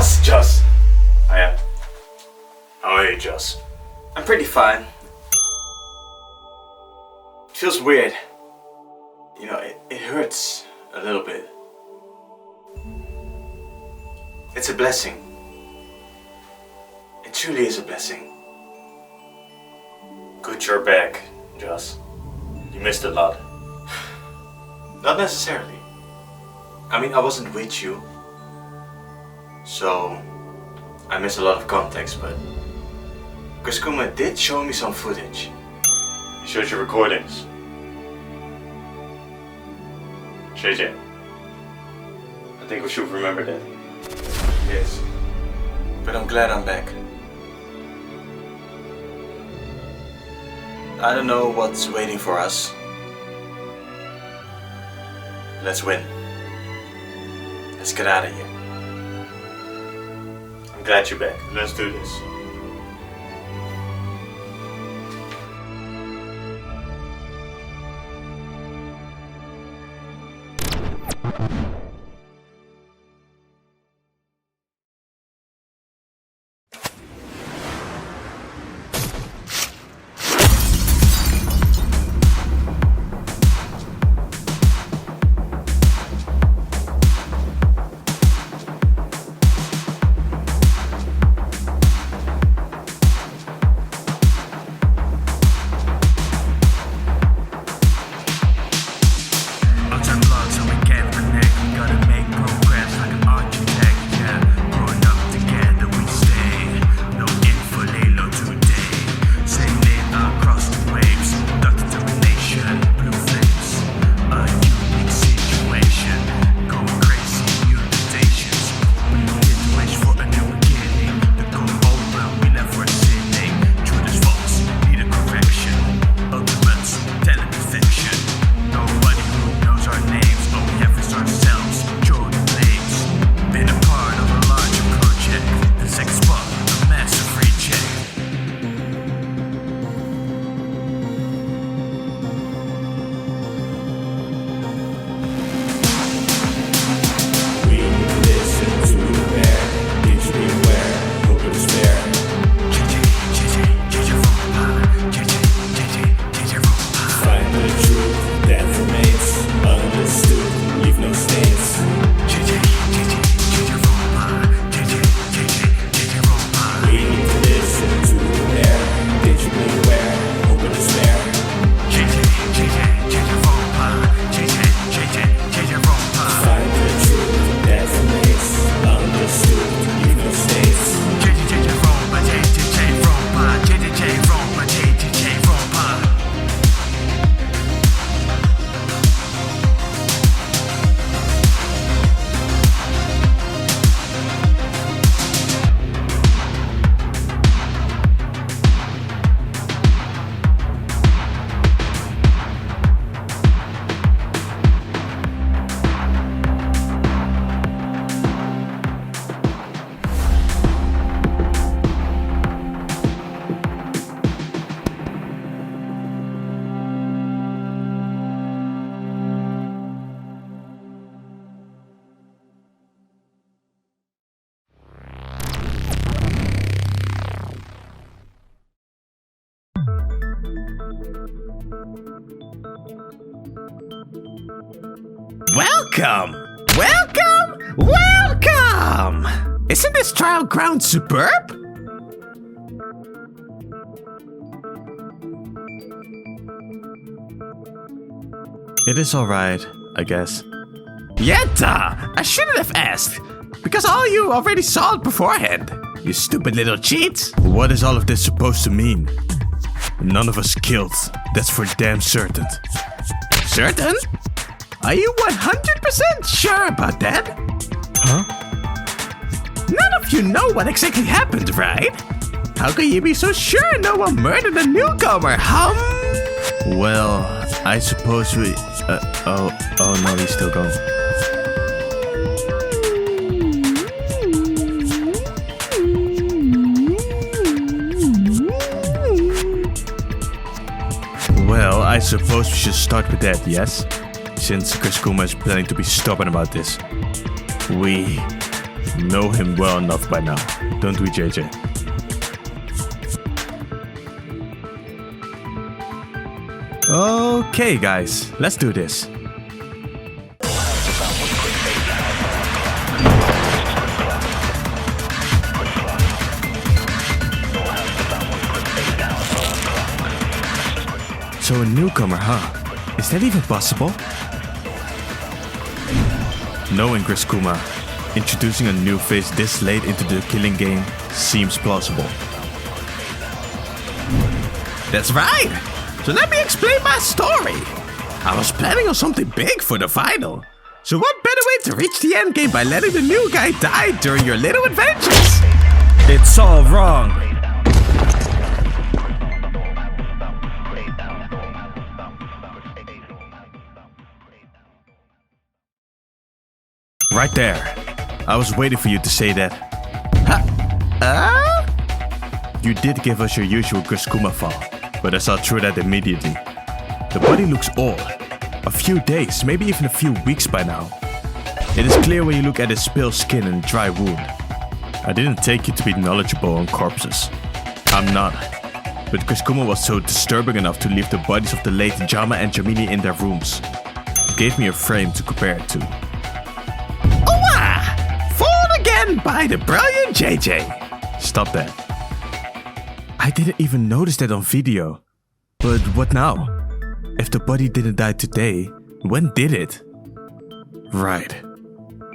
Just. I am. How are you, Just? I'm pretty fine. It feels weird. You know, it hurts a little bit. It's a blessing. It truly is a blessing. Good you're back, Just. You missed a lot. Not necessarily. I mean, I wasn't with you. So, I miss a lot of context, but Kuskuma did show me some footage. You showed your recordings. JJ, I think we should remember that. Yes. But I'm glad I'm back. I don't know what's waiting for us. Let's win. Let's get out of here. I'm glad you're back. Let's do this. Welcome! Welcome! Welcome! Isn't this trial ground superb? It is alright, I guess. Yetta! I shouldn't have asked, because all you already saw it beforehand. You stupid little cheats. What is all of this supposed to mean? None of us killed, that's for damn certain. Certain? Are you 100% sure about that? Huh? None of you know what exactly happened, right? How can you be so sure no one murdered a newcomer, Well, I suppose we... oh no, he's still gone. Well, I suppose we should start with that, yes? Since Kuskuma is planning to be stubborn about this. We know him well enough by now, don't we, JJ? Okay, guys, let's do this. So a newcomer, huh? Is that even possible? Knowing Griskuma, introducing a new face this late into the killing game seems plausible. That's right! So let me explain my story. I was planning on something big for the final. So what better way to reach the end game by letting the new guy die during your little adventures? It's all wrong. Right there. I was waiting for you to say that. You did give us your usual Griskuma fall, but I saw through that immediately. The body looks old. A few days, maybe even a few weeks by now. It is clear when you look at his pale skin and dry wound. I didn't take you to be knowledgeable on corpses. I'm not. But Griskuma was so disturbing enough to leave the bodies of the late Jama and Jamini in their rooms. It gave me a frame to compare it to. Fooled again by the brilliant JJ. Stop that. I didn't even notice that on video. But what now? If the body didn't die today, when did it? Right.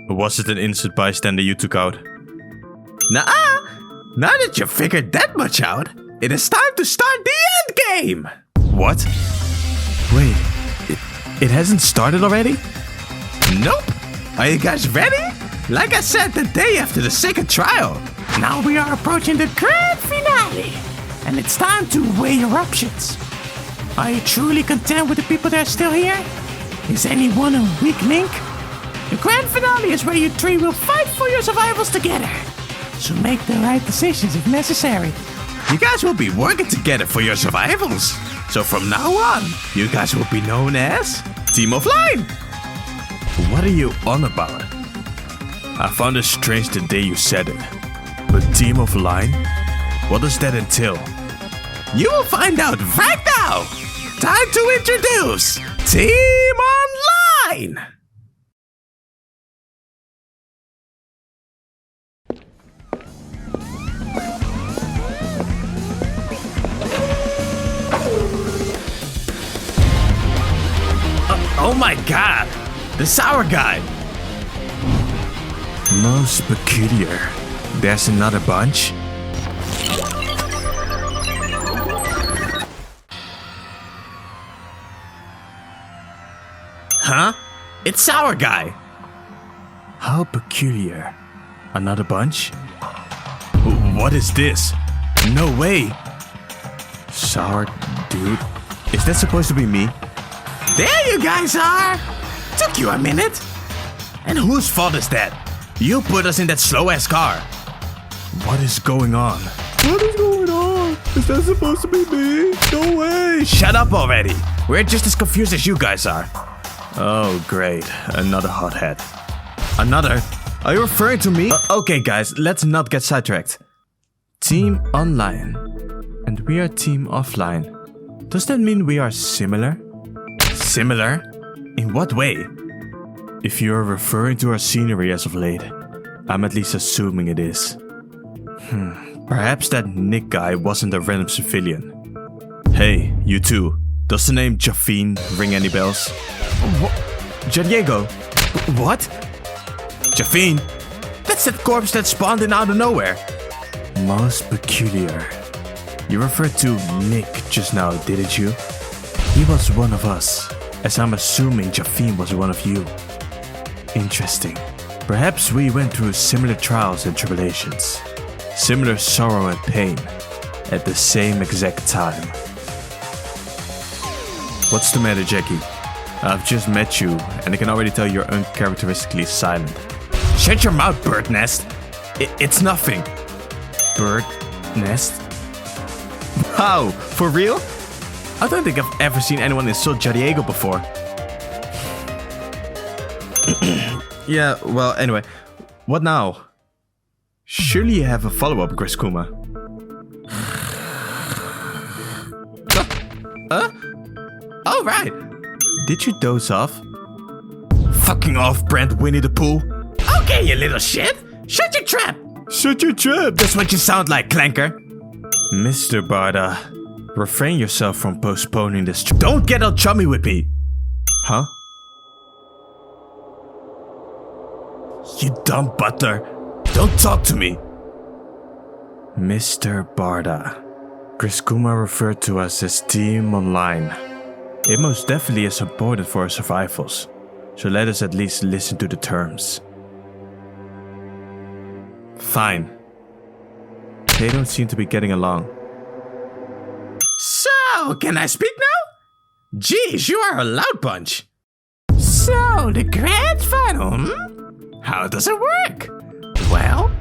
Was it an innocent bystander you took out? Nuh-uh! Now that you figured that much out, it is time to start the end game! What? Wait, it hasn't started already? Nope! Are you guys ready? Like I said the day after the second trial. Now we are approaching the grand finale. And it's time to weigh your options. Are you truly content with the people that are still here? Is anyone a weak link? The grand finale is where you three will fight for your survivals together. So make the right decisions if necessary. You guys will be working together for your survivals. So from now on, you guys will be known as Team of Line. What are you on about? I found it strange the day you said it. But Team of Line? What does that entail? You will find out right now! Time to introduce Team Online! Oh my god! The sour guy! Most peculiar. There's another bunch? Huh? It's Sour Guy! How peculiar. Another bunch? What is this? No way! Sour dude? Is that supposed to be me? There you guys are! Took you a minute! And whose fault is that? You put us in that slow-ass car! What is going on? What is going on? Is that supposed to be me? No way! Shut up already! We're just as confused as you guys are. Oh, great. Another hothead. Another? Are you referring to me? Okay, guys, let's not get sidetracked. Team Online. And we are Team Offline. Does that mean we are similar? Similar? In what way? If you are referring to our scenery as of late, I'm at least assuming it is. Perhaps that Nick guy wasn't a random civilian. Hey, you two. Does the name Jafine ring any bells? What? Jadiego? What? Jafine? That's that corpse that spawned in out of nowhere. Most peculiar. You referred to Nick just now, didn't you? He was one of us, as I'm assuming Jafine was one of you. Interesting. Perhaps we went through similar trials and tribulations, similar sorrow and pain, at the same exact time. What's the matter, Jackie? I've just met you, and I can already tell you're uncharacteristically silent. Shut your mouth, bird nest! It's nothing. Bird nest? Wow, for real? I don't think I've ever seen anyone insult Jadiego before. Yeah, well, anyway. What now? Surely you have a follow-up, Griskuma. Oh, right. Did you doze off? Fucking off, Brand Winnie the Pooh. Okay, you little shit. Shut your trap. Shut your trap. That's what you sound like, Clanker. Mr. Barda, refrain yourself from postponing this. Don't get all chummy with me. Huh? You dumb butler. Don't talk to me. Mr. Barda. Griskuma referred to us as Team Online. It most definitely is important for our survivals, so let us at least listen to the terms. Fine. They don't seem to be getting along. So, can I speak now? Geez, you are a loud bunch. So, the grand final, How does it work? Well,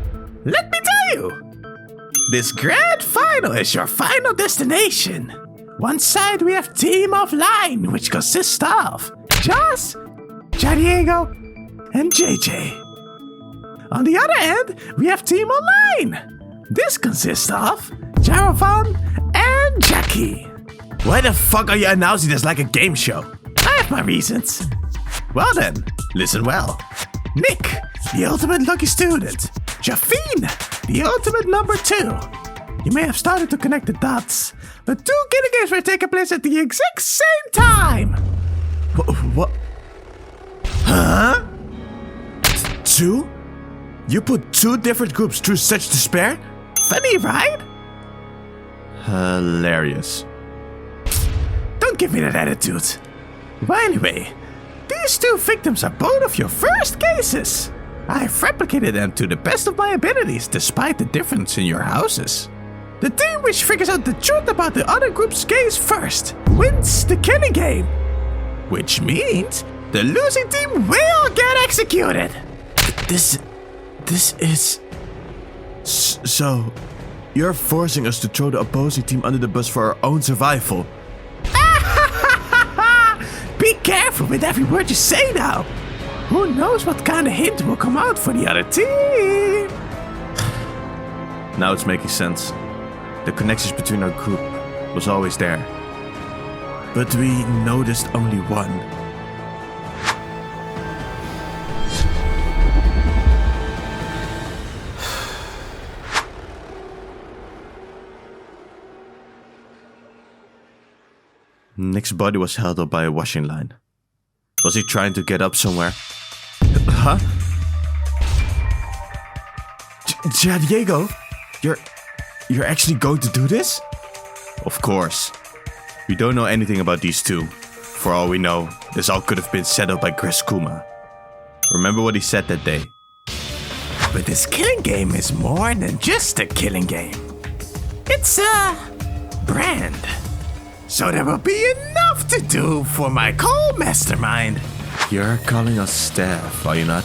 let me tell you. This grand final is your final destination. One side we have Team Offline, which consists of Joss, Jadiego, and JJ. On the other end, we have Team Online. This consists of Jarovan and Jackie. Why the fuck are you announcing this like a game show? I have my reasons. Well then, listen well. Nick, the ultimate lucky student. Jafine, the ultimate number 2. You may have started to connect the dots, but 2 killing games were taking place at the exact same time. What? Huh? 2? You put 2 different groups through such despair? Funny, right? Hilarious. Don't give me that attitude. Well, anyway, these 2 victims are both of your first cases. I've replicated them to the best of my abilities despite the difference in your houses. The team which figures out the truth about the other group's case first wins the killing game. Which means the losing team will get executed. This is... So, you're forcing us to throw the opposing team under the bus for our own survival. Be careful with every word you say now. Who knows what kind of hint will come out for the other team? Now it's making sense. The connections between our group was always there. But we noticed only one. Nick's body was held up by a washing line. Was he trying to get up somewhere? Huh? Diego, you're actually going to do this? Of course. We don't know anything about these 2. For all we know, this all could have been set up by Griskuma. Remember what he said that day? But this killing game is more than just a killing game. It's a brand. So there will be enough to do for my co-mastermind. You're calling us staff, are you not?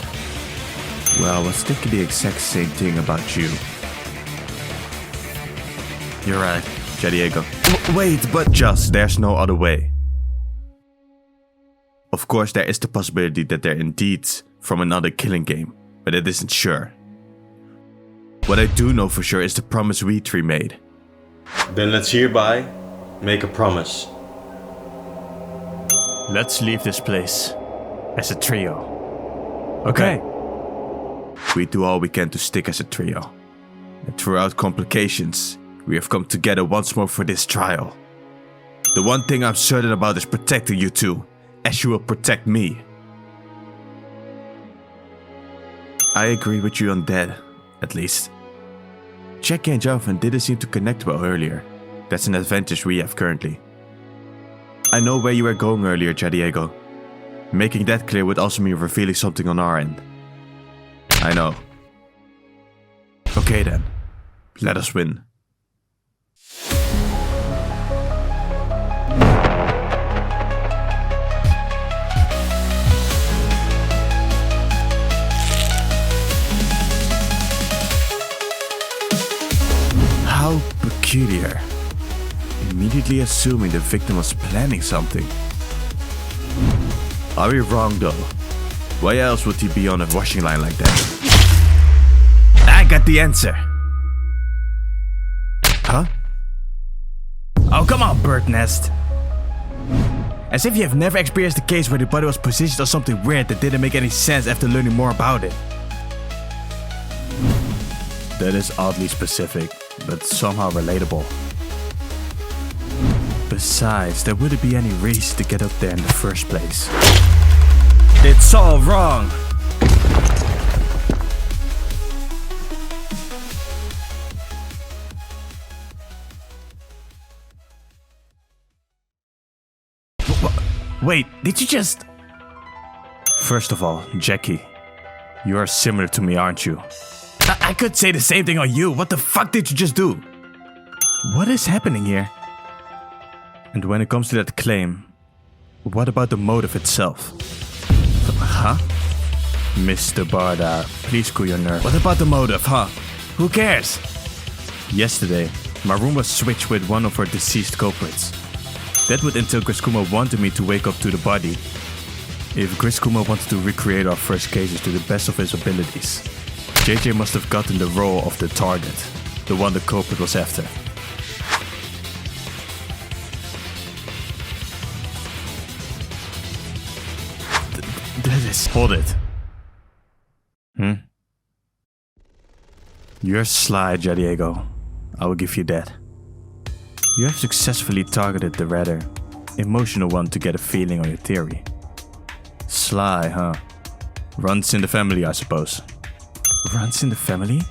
Well, I was thinking the exact same thing about you. You're right, Jadiego. Wait, but just, there's no other way. Of course, there is the possibility that they're indeed from another killing game, but it isn't sure. What I do know for sure is the promise we 3 made. Then let's hereby make a promise. Let's leave this place as a trio. Okay. We do all we can to stick as a trio. And throughout complications, we have come together once more for this trial. The one thing I'm certain about is protecting you 2, as you will protect me. I agree with you on that, at least. Jackie and Jonathan didn't seem to connect well earlier. That's an advantage we have currently. I know where you were going earlier, Jadiego. Making that clear would also mean revealing something on our end. I know. Okay then, let us win. How peculiar. Immediately assuming the victim was planning something. Are we wrong though? Why else would he be on a washing line like that? I got the answer. Huh? Oh, come on, bird nest. As if you have never experienced a case where the body was positioned on something weird that didn't make any sense after learning more about it. That is oddly specific, but somehow relatable. Besides, there wouldn't be any reason to get up there in the first place. It's all wrong! Wait, did you just... First of all, Jackie, you are similar to me, aren't you? I could say the same thing on you. What the fuck did you just do? What is happening here? And when it comes to that claim, what about the motive itself? Huh? Mr. Barda, please cool your nerve. What about the motive, huh? Who cares? Yesterday, my room was switched with one of our deceased culprits. That would entail Griskuma wanted me to wake up to the body. If Griskuma wanted to recreate our first cases to the best of his abilities, JJ must have gotten the role of the target, the one the culprit was after. That is... Hold it. You're sly, Jadiego. I will give you that. You have successfully targeted the rather emotional one to get a feeling on your theory. Sly, huh? Runs in the family, I suppose. Runs in the family?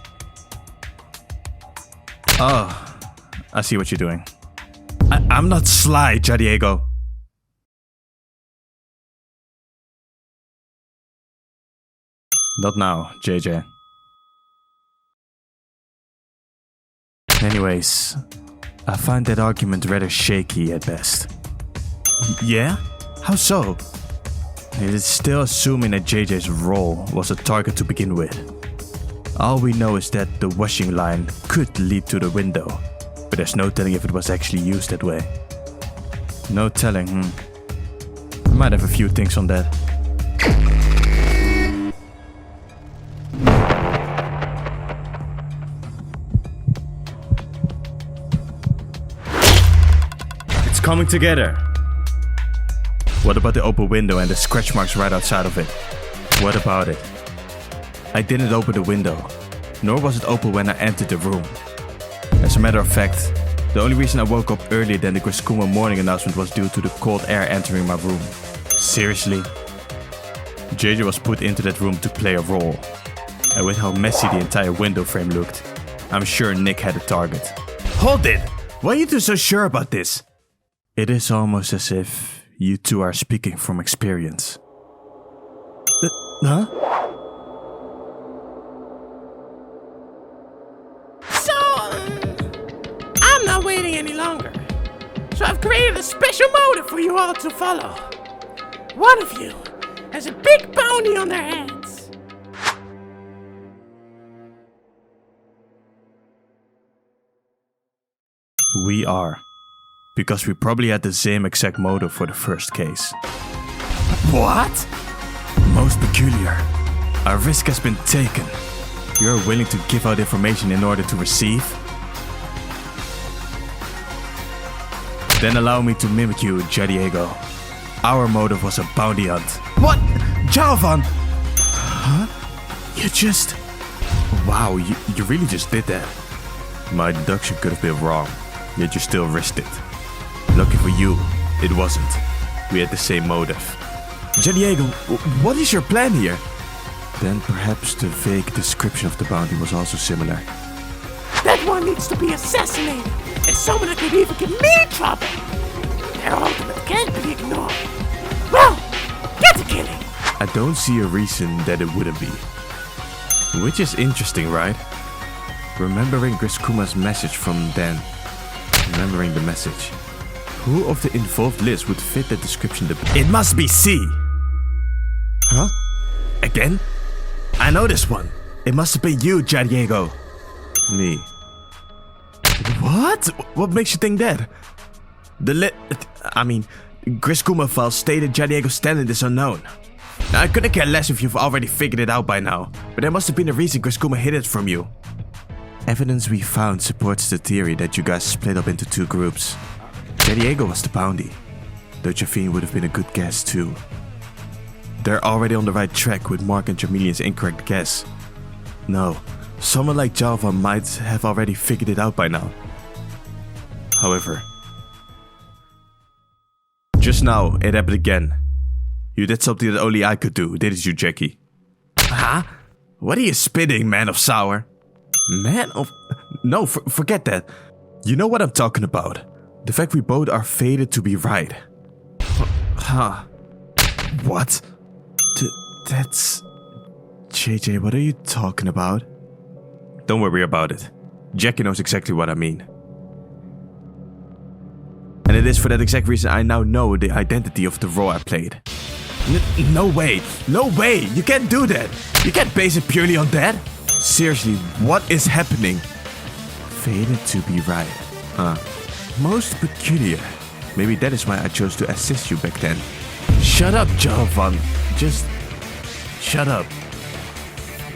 Oh, I see what you're doing. I'm not sly, Jadiego. Not now, JJ. Anyways, I find that argument rather shaky at best. Yeah? How so? It is still assuming that JJ's role was a target to begin with. All we know is that the washing line could lead to the window, but there's no telling if it was actually used that way. No telling, I might have a few things on that. Coming together. What about the open window and the scratch marks right outside of it? What about it? I didn't open the window, nor was it open when I entered the room. As a matter of fact, the only reason I woke up earlier than the Griskuma morning announcement was due to the cold air entering my room. Seriously? JJ was put into that room to play a role. And with how messy the entire window frame looked, I'm sure Nick had a target. Hold it! Why are you two so sure about this? It is almost as if you two are speaking from experience. Huh? So, I'm not waiting any longer. So I've created a special motive for you all to follow. One of you has a big bounty on their heads. We are. Because we probably had the same exact motive for the first case. What? Most peculiar. A risk has been taken. You're willing to give out information in order to receive? Then allow me to mimic you, Jadiego. Our motive was a bounty hunt. What? Javan? Huh? You just... Wow, you really just did that. My deduction could have been wrong, yet you still risked it. Lucky for you, it wasn't. We had the same motive. Jadiego, what is your plan here? Then perhaps the vague description of the bounty was also similar. That one needs to be assassinated, and someone that could even give me trouble. Their ultimate can't be ignored. Well, get to killing. I don't see a reason that it wouldn't be. Which is interesting, right? Remembering Griskuma's message from Dan. Remembering the message. Who of the involved list would fit that description the best? It must be C! Huh? Again? I know this one. It must have been you, Jadiego. Me. What? What makes you think that? Griskuma files stated Jadiego's talent is unknown. Now, I couldn't care less if you've already figured it out by now, but there must have been a reason Griskuma hid it from you. Evidence we found supports the theory that you guys split up into 2 groups. Diego was the bounty, though Javine would have been a good guess too. They're already on the right track with Mark and Jamilian's incorrect guess. No, someone like Java might have already figured it out by now. However, just now it happened again. You did something that only I could do, didn't you, Jackie? Huh? What are you spitting, man of sour? Man of... No, forget that. You know what I'm talking about. The fact we both are fated to be right. Huh. What? That's... JJ, what are you talking about? Don't worry about it. Jackie knows exactly what I mean. And it is for that exact reason I now know the identity of the role I played. No way! No way! You can't do that! You can't base it purely on that! Seriously, what is happening? Fated to be right. Huh. Most peculiar. Maybe that is why I chose to assist you back then. Shut up, Jovan. Just... shut up.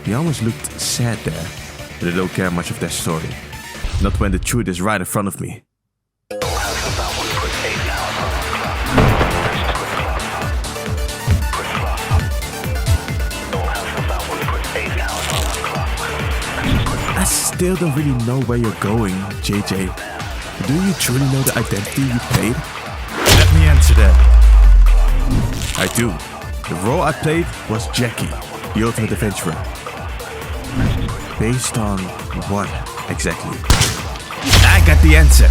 He almost looked sad there, but I don't care much of their story. Not when the truth is right in front of me. I still don't really know where you're going, JJ. Do you truly know the identity you played? Let me answer that. I do. The role I played was Jackie, the ultimate adventurer. Based on what, exactly? I got the answer.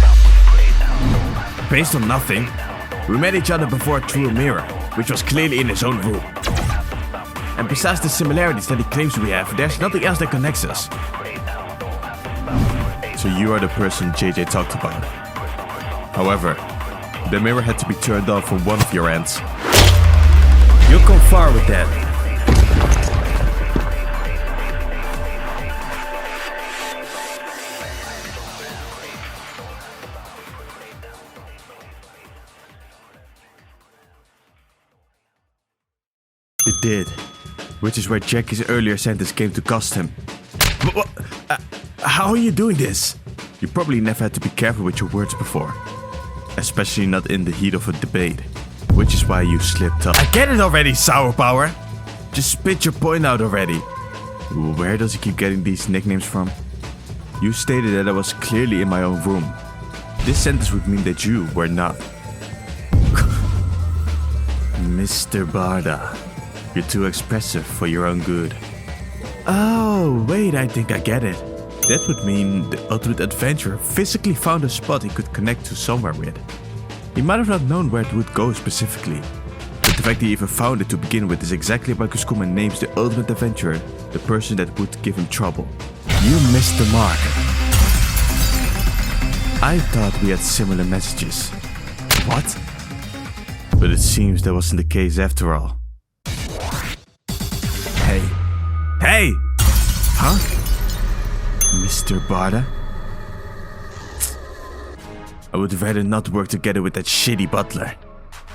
Based on nothing. We met each other before through a mirror, which was clearly in his own room. And besides the similarities that he claims we have, there's nothing else that connects us. So you are the person JJ talked about. However, the mirror had to be turned on from one of your ends. You'll come far with that. It did, which is where Jackie's earlier sentence came to cost him. But what? How are you doing this? You probably never had to be careful with your words before. Especially not in the heat of a debate. Which is why you slipped up. I get it already, Sour Power! Just spit your point out already. Where does he keep getting these nicknames from? You stated that I was clearly in my own room. This sentence would mean that you were not. Mr. Barda, you're too expressive for your own good. Oh, wait, I think I get it. That would mean the ultimate adventurer physically found a spot he could connect to somewhere with. He might have not known where it would go specifically, but the fact he even found it to begin with is exactly why Kuskuma names the ultimate adventurer the person that would give him trouble. You missed the mark. I thought we had similar messages. What? But it seems that wasn't the case after all. Hey. Hey! Huh? Mr. Barda? I would rather not work together with that shitty butler.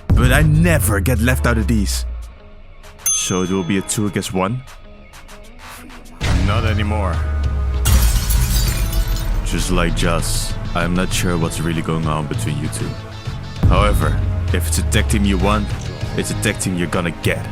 But I never get left out of these. So it will be a 2 against 1? Not anymore. Just like Joss, I'm not sure what's really going on between you two. However, if it's a tag team you want, it's a tag team you're gonna get.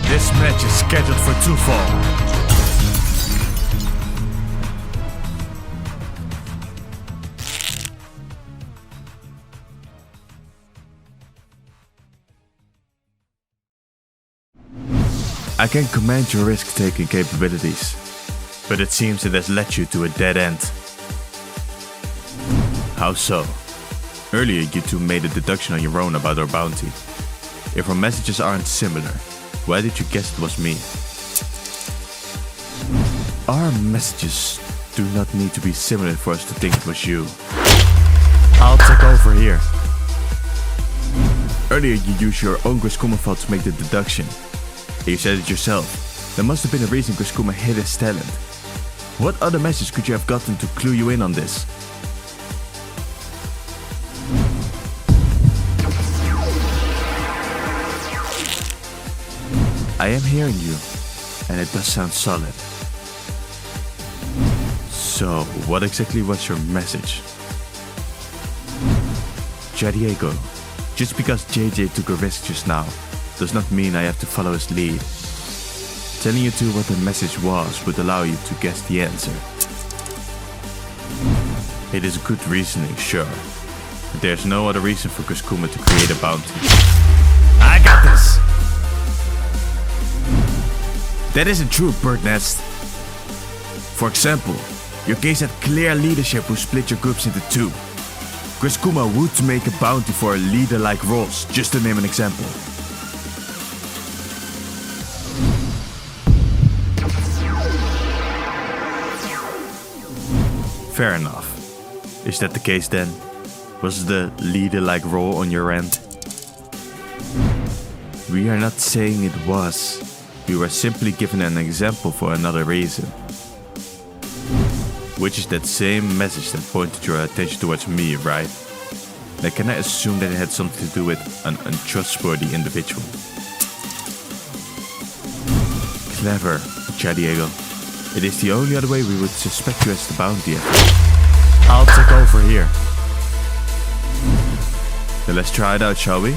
This match is scheduled for 2 fall. I can command your risk-taking capabilities, but it seems it has led you to a dead end. How so? Earlier you two made a deduction on your own about our bounty. If our messages aren't similar, why did you guess it was me? Our messages do not need to be similar for us to think it was you. I'll take over here. Earlier you used your own Griskuma file to make the deduction. You said it yourself. There must have been a reason Griskuma hid his talent. What other message could you have gotten to clue you in on this? I am hearing you, and it does sound solid. So, what exactly was your message? JayDiego, just because JJ took a risk just now, does not mean I have to follow his lead. Telling you two what the message was would allow you to guess the answer. It is good reasoning, sure, but there's no other reason for Griskuma to create a bounty. I got this! That isn't true, Bird Nest. For example, your case had clear leadership who split your groups into two. Griskuma would make a bounty for leader-like roles, just to name an example. Fair enough. Is that the case then? Was the leader-like role on your end? We are not saying it was. We were simply given an example for another reason. Which is that same message that pointed your attention towards me, right? Now can I assume that it had something to do with an untrustworthy individual? Clever, JayDiego. It is the only other way we would suspect you as the bounty hunter. I'll take over here. Then let's try it out, shall we?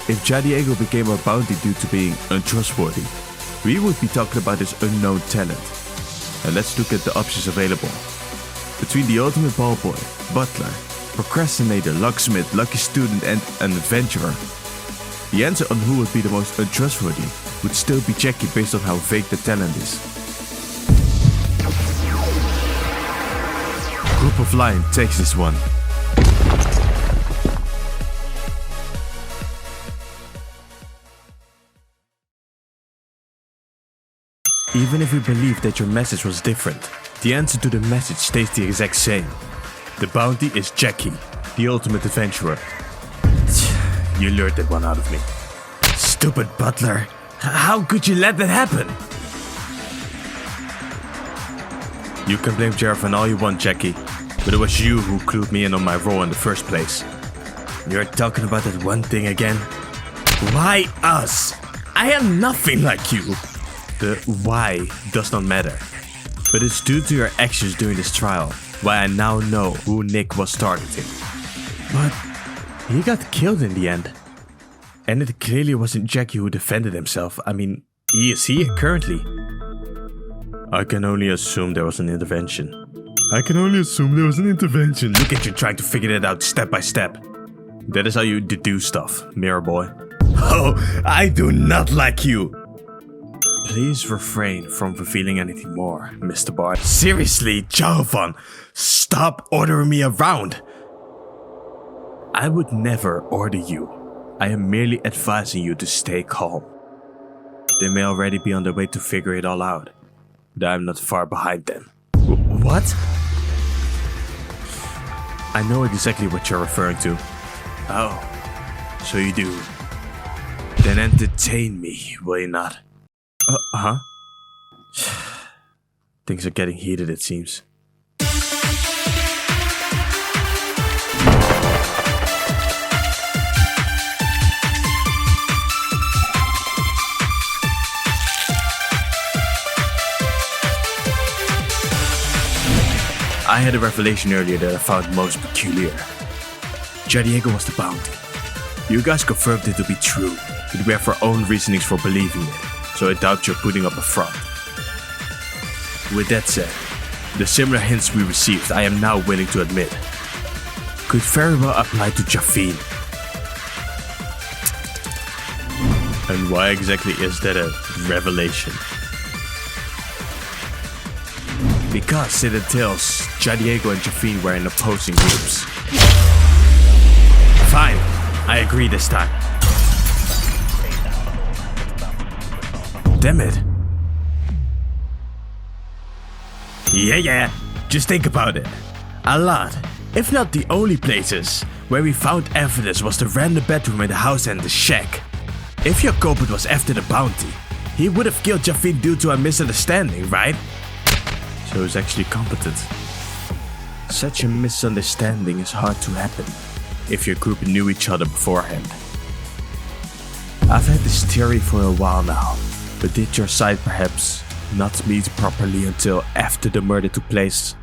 If JayDiego became our bounty due to being untrustworthy, we would be talking about his unknown talent. And let's look at the options available. Between the ultimate ballboy, butler, procrastinator, locksmith, lucky student and an adventurer, the answer on who would be the most untrustworthy would still be Jackie based on how vague the talent is. Group of Lion takes this one. Even if we believe that your message was different, the answer to the message stays the exact same. The bounty is Jackie, the ultimate adventurer. You lured that one out of me. Stupid butler. How could you let that happen? You can blame Jervin all you want, Jackie, but it was you who clued me in on my role in the first place. You're talking about that one thing again? Why us? I am nothing like you. The why does not matter, but it's due to your actions during this trial why I now know who Nick was targeting. But he got killed in the end. And it clearly wasn't Jackie who defended himself. I mean, he is here currently. I can only assume there was an intervention. Look at you trying to figure it out step by step. That is how you deduce stuff, mirror boy. Oh, I do not like you. Please refrain from revealing anything more, Mr. Bard. Seriously, Jalvan, stop ordering me around. I would never order you. I am merely advising you to stay calm. They may already be on their way to figure it all out, but I'm not far behind them. What? I know exactly what you're referring to. Oh, so you do. Then entertain me, will you not? Huh? Things are getting heated, it seems. I had a revelation earlier that I found most peculiar. JayDiego was the bounty. You guys confirmed it to be true, but we have our own reasonings for believing it, so I doubt you're putting up a front. With that said, the similar hints we received I am now willing to admit could very well apply to Jafine. And why exactly is that a revelation? Because it entails JayDiego and Jafine were in opposing groups. Fine, I agree this time. Damn it. Yeah, just think about it. A lot, if not the only places, where we found evidence was the random bedroom in the house and the shack. If your culprit was after the bounty, he would have killed Jafin due to a misunderstanding, right? So he's actually competent. Such a misunderstanding is hard to happen if your group knew each other beforehand. I've had this theory for a while now, but did your side perhaps not meet properly until after the murder took place?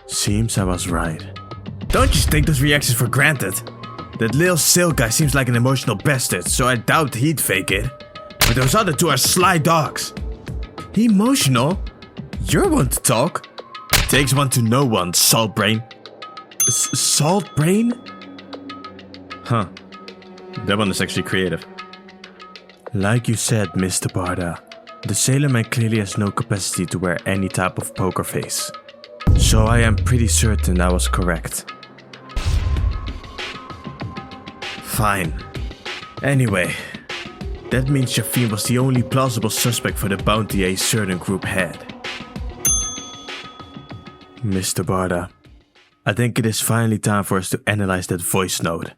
Seems I was right. Don't just take those reactions for granted. That little Silk guy seems like an emotional bastard, so I doubt he'd fake it. But those other two are sly dogs. Emotional? You're one to talk. Takes one to know one, salt brain. Salt brain? Huh. That one is actually creative. Like you said, Mr. Barda, the sailorman clearly has no capacity to wear any type of poker face. So I am pretty certain I was correct. Fine. Anyway, that means Jafin was the only plausible suspect for the bounty a certain group had. Mr. Barda, I think it is finally time for us to analyze that voice note.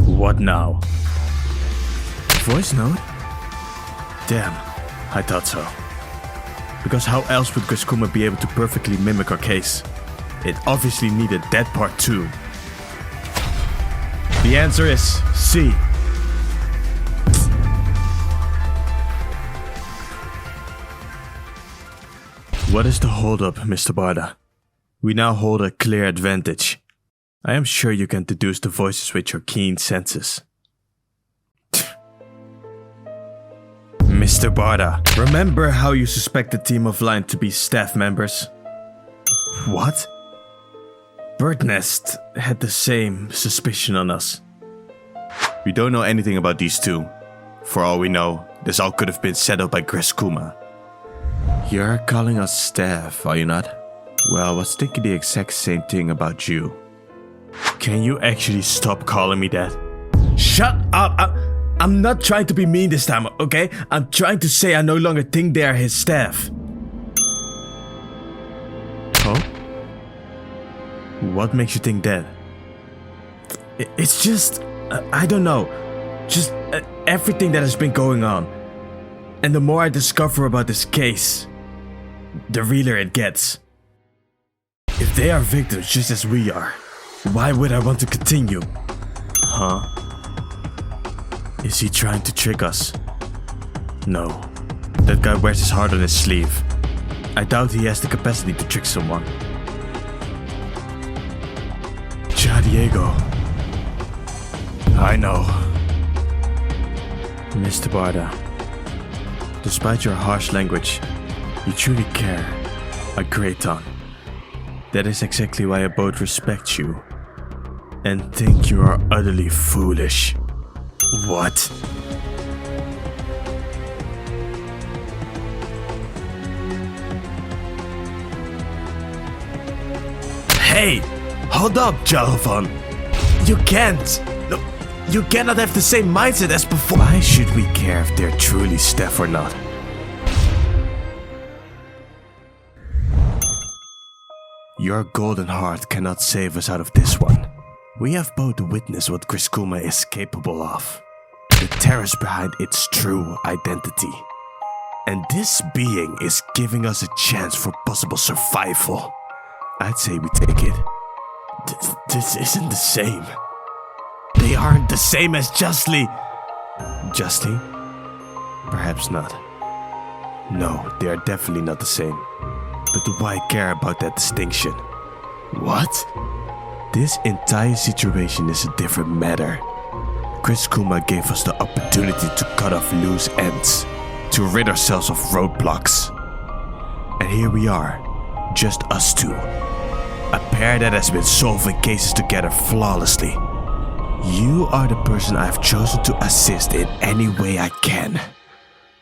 What now? Voice note? Damn, I thought so. Because how else would Kuskuma be able to perfectly mimic our case? It obviously needed that part too. The answer is C. What is the holdup, Mr. Barda? We now hold a clear advantage. I am sure you can deduce the voices with your keen senses. Mr. Barda, remember how you suspected Team of Line to be staff members? What? Bird Nest had the same suspicion on us. We don't know anything about these two. For all we know, this all could have been set up by Kuskuma. You're calling us staff, are you not? Well, I was thinking the exact same thing about you. Can you actually stop calling me that? Shut up! I'm not trying to be mean this time, okay? I'm trying to say I no longer think they are his staff. Oh? What makes you think that? It's just... I don't know. Just everything that has been going on. And the more I discover about this case, the realer it gets. If they are victims just as we are, why would I want to continue? Huh? Is he trying to trick us? No. That guy wears his heart on his sleeve. I doubt he has the capacity to trick someone. Ja Diego. I know. Mr. Barda, despite your harsh language, you truly care a great ton. That is exactly why I both respect you and think you are utterly foolish. What? Hey! Hold up, Jalovan! You can't! No, you cannot have the same mindset as before! Why should we care if they're truly staff or not? Your golden heart cannot save us out of this one. We have both witnessed what Kuskuma is capable of. The terrors behind its true identity. And this being is giving us a chance for possible survival. I'd say we take it. This isn't the same. They aren't the same as JayJanLee. JayJanLee? Perhaps not. No, they are definitely not the same. But why care about that distinction? What? This entire situation is a different matter. Kuskuma gave us the opportunity to cut off loose ends, to rid ourselves of roadblocks. And here we are, just us two. A pair that has been solving cases together flawlessly. You are the person I've chosen to assist in any way I can.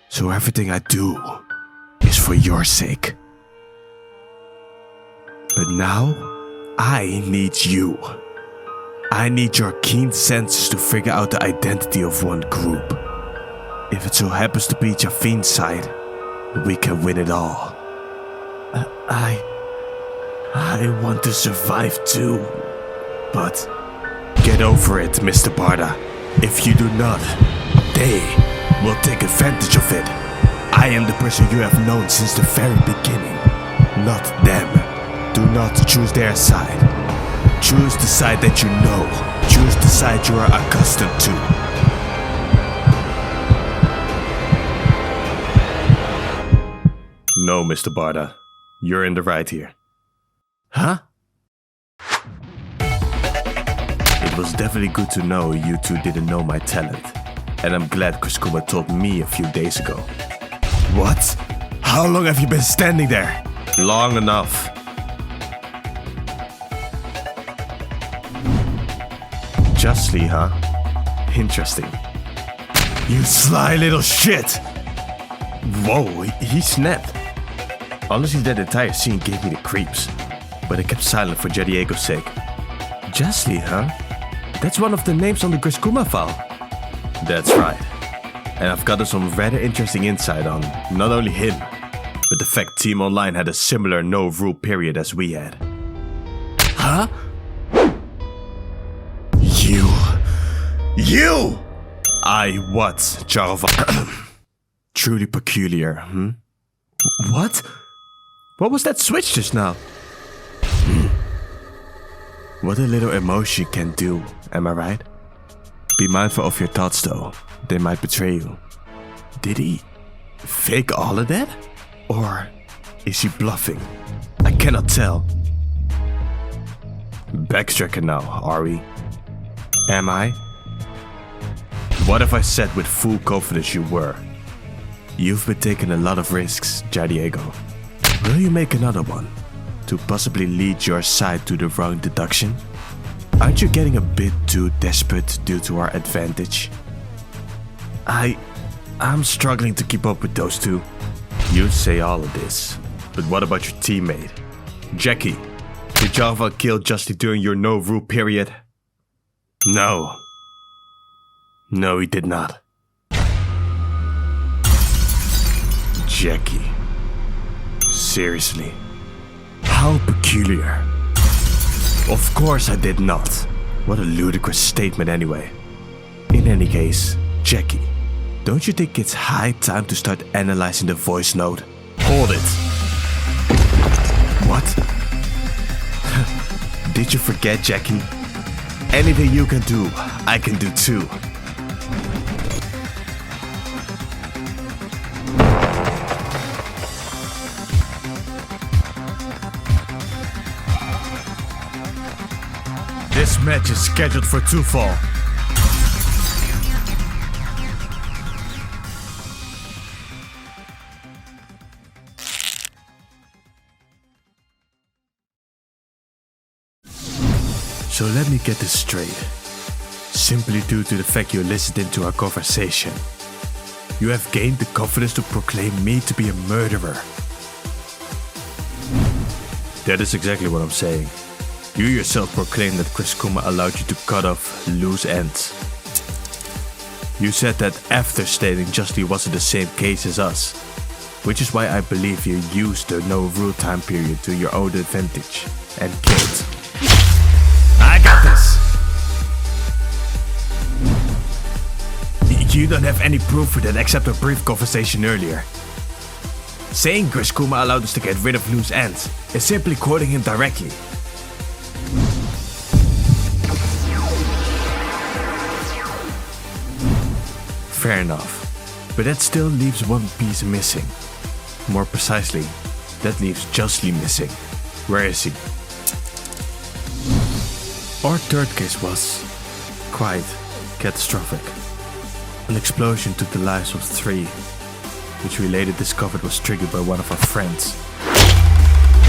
So everything I do is for your sake. But now, I need you. I need your keen senses to figure out the identity of one group. If it so happens to be Jafine's side, we can win it all. I want to survive too, but get over it, Mr. Barda. If you do not, they will take advantage of it. I am the person you have known since the very beginning, not them. Do not choose their side. Choose the side that you know. Choose the side you are accustomed to. No, Mr. Barda. You're in the right here. Huh? It was definitely good to know you two didn't know my talent. And I'm glad Kuskuma told me a few days ago. What? How long have you been standing there? Long enough. JayJanLee, huh? Interesting. You sly little shit! Whoa, he snapped. Honestly, that entire scene gave me the creeps. But I kept silent for Diego's sake. JayJanLee, huh? That's one of the names on the Kuskuma file. That's right. And I've gotten some rather interesting insight on not only him, but the fact Team Online had a similar no-rule period as we had. Huh? You! What, Jarva? Truly peculiar, What? What was that switch just now? What a little emotion can do, am I right? Be mindful of your thoughts though, they might betray you. Did he fake all of that? Or is he bluffing? I cannot tell. Backtracking now, are we? Am I? What if I said with full confidence you were? You've been taking a lot of risks, Diego. Will you make another one? To possibly lead your side to the wrong deduction? Aren't you getting a bit too desperate due to our advantage? I'm struggling to keep up with those two. You say all of this, but what about your teammate? Jackie, did Java kill JayJanLee during your no-rule period? No. No, he did not. Jackie. Seriously. How peculiar. Of course I did not. What a ludicrous statement anyway. In any case, Jackie, don't you think it's high time to start analyzing the voice note? Hold it. What? Did you forget, Jackie? Anything you can do, I can do too. This match is scheduled for 2 fall. So let me get this straight. Simply due to the fact you listened into our conversation, you have gained the confidence to proclaim me to be a murderer. That is exactly what I'm saying. You yourself proclaimed that Kuskuma allowed you to cut off loose ends. You said that after stating JayJanLee wasn't the same case as us, which is why I believe you used the no-rule time period to your own advantage and killed. I got this! You don't have any proof for that except a brief conversation earlier. Saying Kuskuma allowed us to get rid of loose ends is simply quoting him directly. Fair enough, but that still leaves one piece missing. More precisely, that leaves JayJanLee missing. Where is he? Our third case was quite catastrophic. An explosion took the lives of 3, which we later discovered was triggered by one of our friends.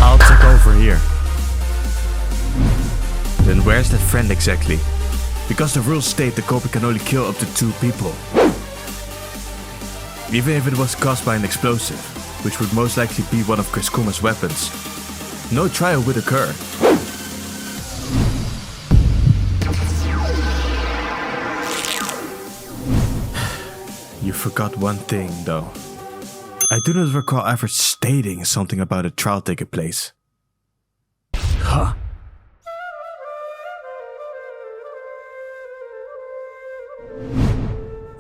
I'll take over here. Then where's that friend exactly? Because the rules state the copy can only kill up to 2 people. Even if it was caused by an explosive, which would most likely be one of Kuskuma's weapons, no trial would occur. You forgot one thing, though. I do not recall ever stating something about a trial taking place. Huh?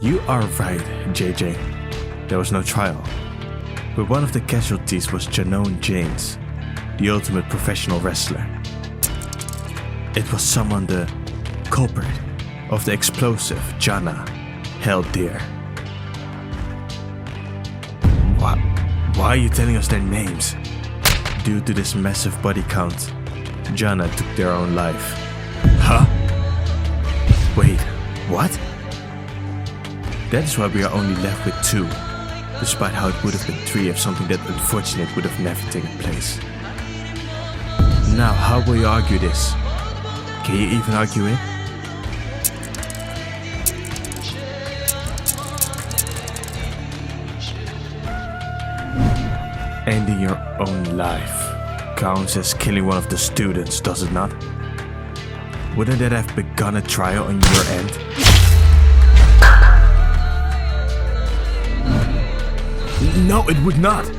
You are right, JJ. There was no trial. But one of the casualties was Janone James, the ultimate professional wrestler. It was someone the culprit of the explosive Jana held dear. Why are you telling us their names? Due to this massive body count, Jana took their own life. Huh? Wait, what? That is why we are only left with 2, despite how it would have been 3 if something that unfortunate would have never taken place. Now, how will you argue this? Can you even argue it? Ending your own life counts as killing one of the students, does it not? Wouldn't that have begun a trial on your end? No, it would not!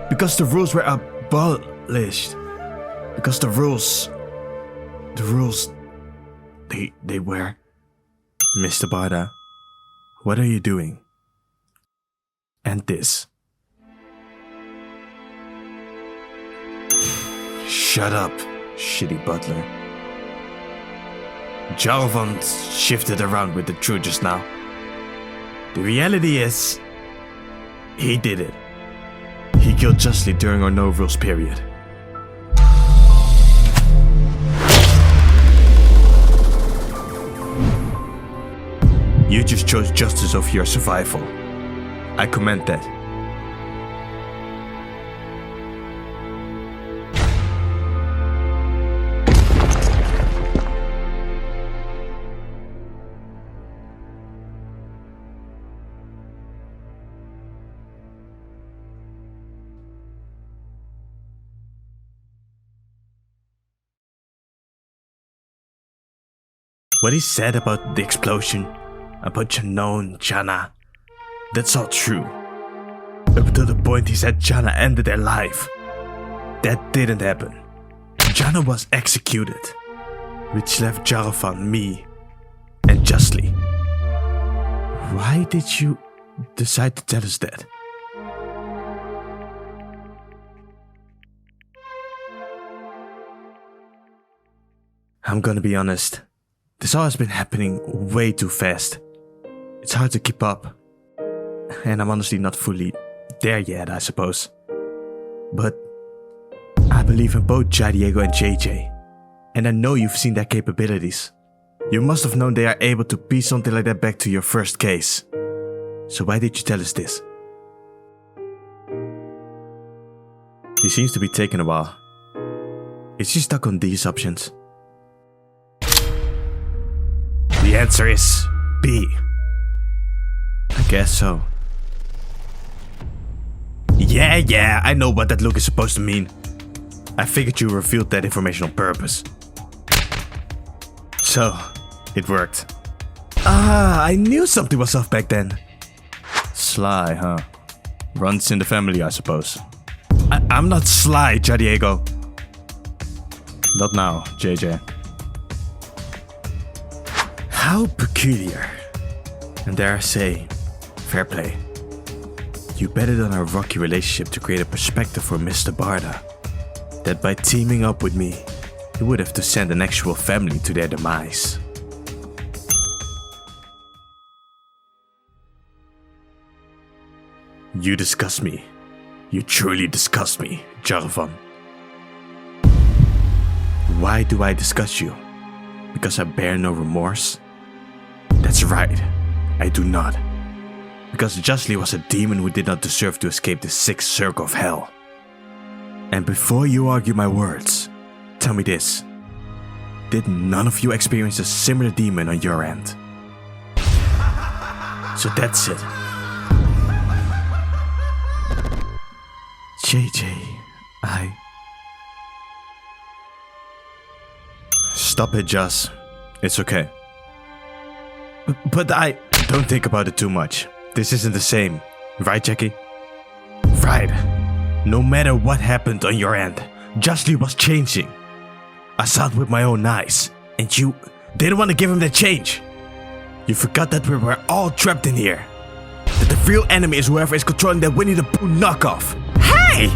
Because the rules were abolished. Because the rules, they were... Mr. Barda, what are you doing? And this. Shut up, shitty butler. Jarvan shifted around with the truth just now. The reality is, he did it. He killed justly during our no rules period. You just chose justice over your survival. I commend that. What he said about the explosion, about Janone, Jana, that's all true. Up until the point he said Jana ended their life. That didn't happen. Jana was executed, which left Jarvan, me, and Justly. Why did you decide to tell us that? I'm gonna be honest. This all has been happening way too fast. It's hard to keep up. And I'm honestly not fully there yet, I suppose. But I believe in both Diego and JJ. And I know you've seen their capabilities. You must have known they are able to piece something like that back to your first case. So why did you tell us this? He seems to be taking a while. Is he stuck on these options? The answer is B. I guess so. Yeah, I know what that look is supposed to mean. I figured you revealed that information on purpose. So, it worked. I knew something was off back then. Sly, huh? Runs in the family, I suppose. I'm not sly, Diego. Not now, JJ. How peculiar. And dare I say, fair play. You betted on our rocky relationship to create a perspective for Mr. Barda. That by teaming up with me, you would have to send an actual family to their demise. You disgust me. You truly disgust me, Jarvan. Why do I disgust you? Because I bear no remorse? That's right, I do not. Because Justly was a demon who did not deserve to escape the sixth circle of hell. And before you argue my words, tell me this. Did none of you experience a similar demon on your end? So that's it. JJ, Stop it, Just. It's okay. But don't think about it too much. This isn't the same, right, Jackie? Right. No matter what happened on your end, JayJanLee was changing. I saw it with my own eyes, and you didn't want to give him the change. You forgot that we were all trapped in here. That the real enemy is whoever is controlling that Winnie the Pooh knockoff. Hey!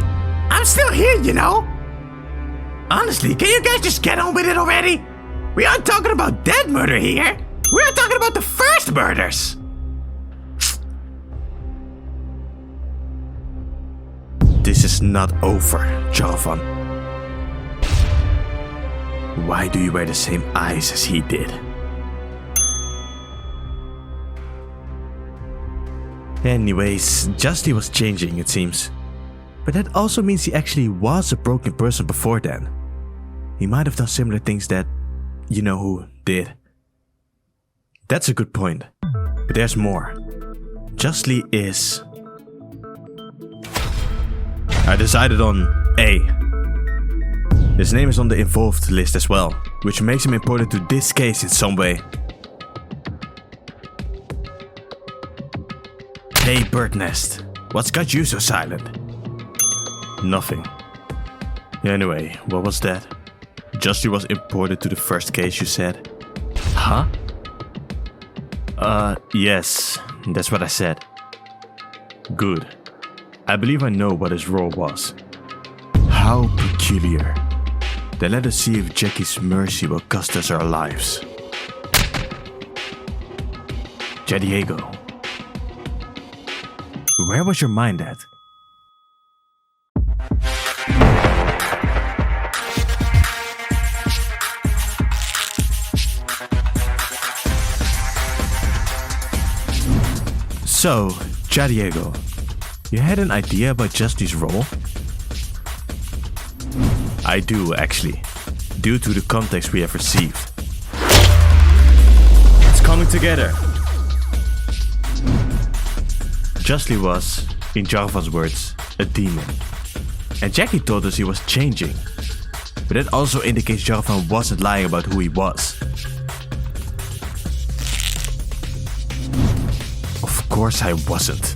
I'm still here, you know? Honestly, can you guys just get on with it already? We aren't talking about that murder here. We are talking about the first murders. This is not over, Javan. Why do you wear the same eyes as he did? Anyways, JayJanLee was changing, it seems. But that also means he actually was a broken person before then. He might have done similar things that you know who did. That's a good point. But there's more. JayJanLee is... I decided on A. His name is on the involved list as well, which makes him important to this case in some way. Hey, bird nest. What's got you so silent? Nothing. Anyway, what was that? JayJanLee was imported to the first case, you said? Huh? Yes, that's what I said. Good. I believe I know what his role was. How peculiar. Then let us see if Jackie's mercy will cost us our lives. Diego. Where was your mind at? So, Diego, you had an idea about JayJanLee's role? I do, actually, due to the context we have received. It's coming together. JayJanLee was, in Jarvan's words, a demon. And Jackie told us he was changing. But that also indicates Jarvan wasn't lying about who he was. Of course I wasn't.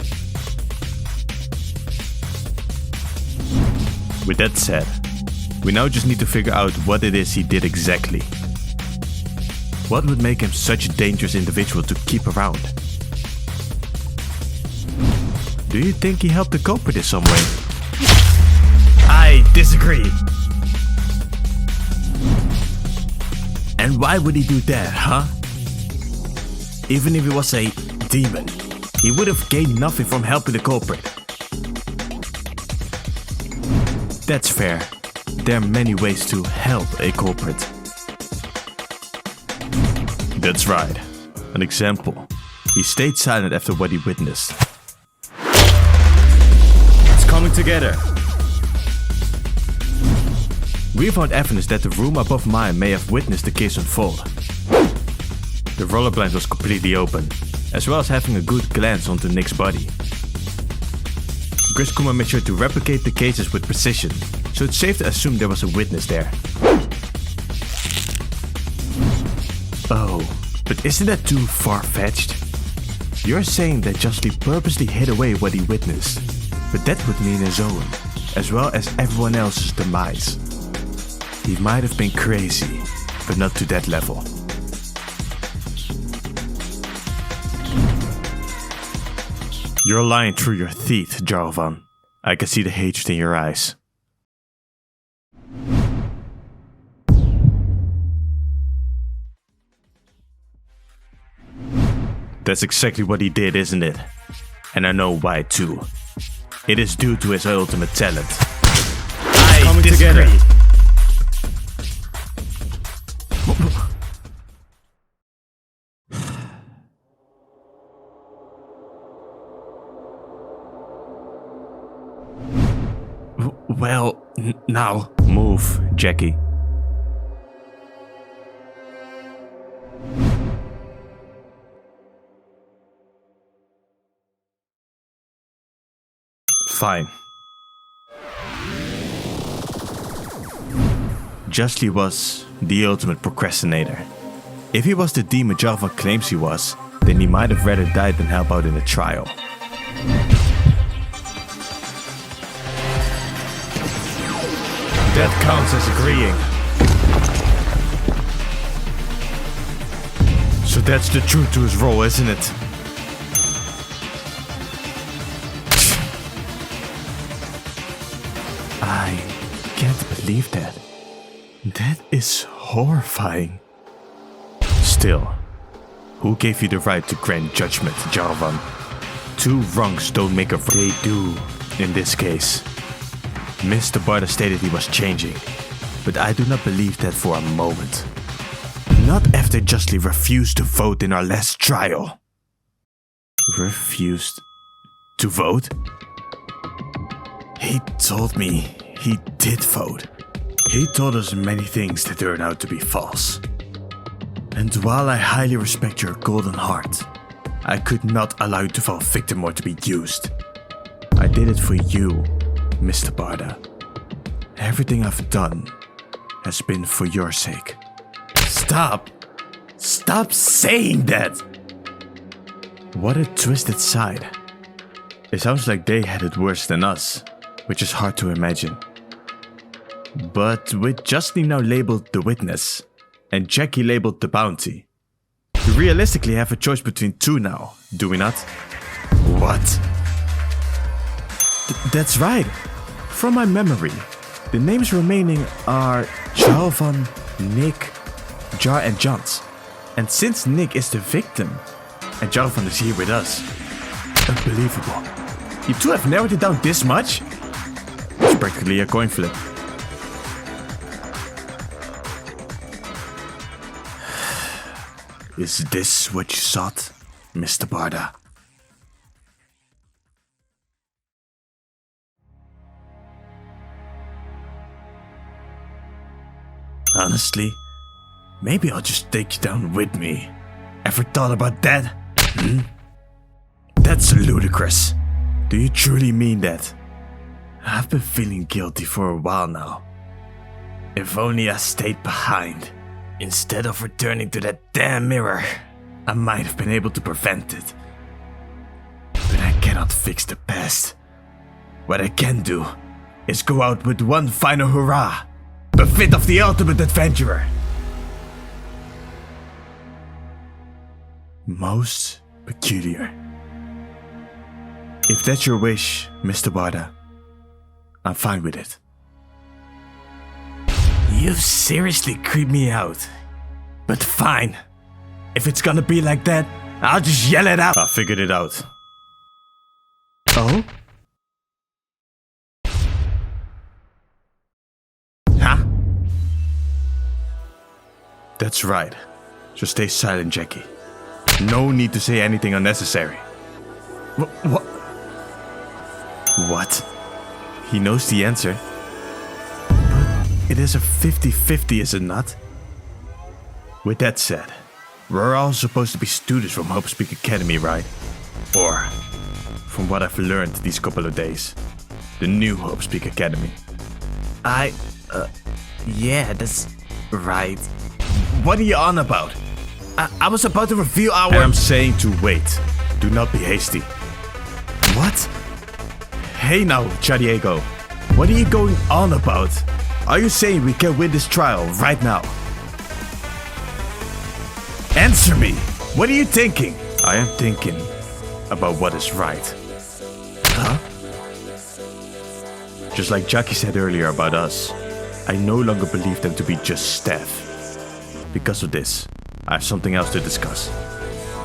With that said, we now just need to figure out what it is he did exactly. What would make him such a dangerous individual to keep around? Do you think he helped the culprit in some way? I disagree. And why would he do that, huh? Even if he was a demon, he would have gained nothing from helping the culprit. That's fair. There are many ways to help a culprit. That's right. An example. He stayed silent after what he witnessed. It's coming together. We found evidence that the room above mine may have witnessed the case unfold. The roller blind was completely open, as well as having a good glance onto Nick's body. Griskuma made sure to replicate the cases with precision, so it's safe to assume there was a witness there. Oh, but isn't that too far-fetched? You're saying that JayJanLee purposely hid away what he witnessed, but that would mean his own, as well as everyone else's demise. He might have been crazy, but not to that level. You're lying through your teeth, Jarvan. I can see the hatred in your eyes. That's exactly what he did, isn't it? And I know why too. It is due to his ultimate talent. I disagree. Well, now move, Jackie. Fine. JayJanLee was the ultimate procrastinator. If he was the demon Jarvan claims he was, then he might have rather died than help out in the trial. That counts as agreeing. So that's the truth to his role, isn't it? I can't believe that. That is horrifying. Still, who gave you the right to grant judgment, Jarvan? Two wrongs don't make a right. They do, in this case. Mr. Barda stated he was changing, but I do not believe that for a moment. Not after justly refused to vote in our last trial. Refused to vote? He told me he did vote. He told us many things that turned out to be false. And while I highly respect your golden heart, I could not allow you to fall victim or to be used. I did it for you, Mr. Barda. Everything I've done has been for your sake. Stop! Stop saying that! What a twisted side. It sounds like they had it worse than us, which is hard to imagine. But with Justly now labeled the witness, and Jackie labeled the bounty, we realistically have a choice between two now, do we not? What? That's right. From my memory, the names remaining are Jarvan, Nick, Jar and Jans. And since Nick is the victim, and Jarvan is here with us, unbelievable. You two have narrowed it down this much? It's practically a coin flip. Is this what you sought, Mr. Barda? Honestly, maybe I'll just take you down with me. Ever thought about that? That's ludicrous. Do you truly mean that? I've been feeling guilty for a while now. If only I stayed behind. Instead of returning to that damn mirror, I might have been able to prevent it. But I cannot fix the past. What I can do is go out with one final hurrah, befit of the ultimate adventurer. Most peculiar. If that's your wish, Mr. Barda, I'm fine with it. You've seriously creeped me out. But fine. If it's gonna be like that, I'll just yell it out. I figured it out. Oh? Huh? That's right. Just stay silent, Jackie. No need to say anything unnecessary. What? What? He knows the answer. It is a 50-50, is it not? With that said, we're all supposed to be students from Hope Speak Academy, right? Or, from what I've learned these couple of days, the new Hope Speak Academy. Yeah, that's right. What are you on about? I was about to reveal our... And I'm saying to wait. Do not be hasty. What? Hey now, Chadiego. What are you going on about? Are you saying we can win this trial right now? Answer me! What are you thinking? I am thinking about what is right. Huh? Just like Jackie said earlier about us, I no longer believe them to be just staff. Because of this, I have something else to discuss.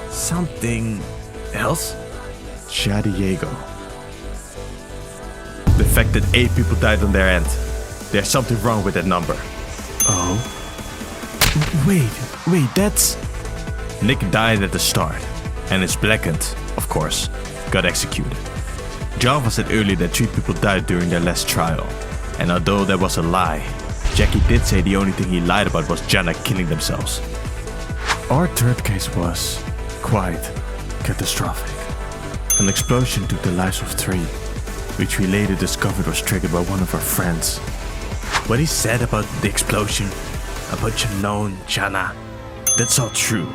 Something else? Chadiego. The fact that 8 people died on their end. There's something wrong with that number. Oh? Wait, that's... Nick died at the start, and his blackened, of course, got executed. Java said earlier that 3 people died during their last trial, and although that was a lie, Jackie did say the only thing he lied about was Jana killing themselves. Our third case was quite catastrophic. An explosion took the lives of 3, which we later discovered was triggered by one of our friends. What he said about the explosion, about Janone, Jana, that's all true.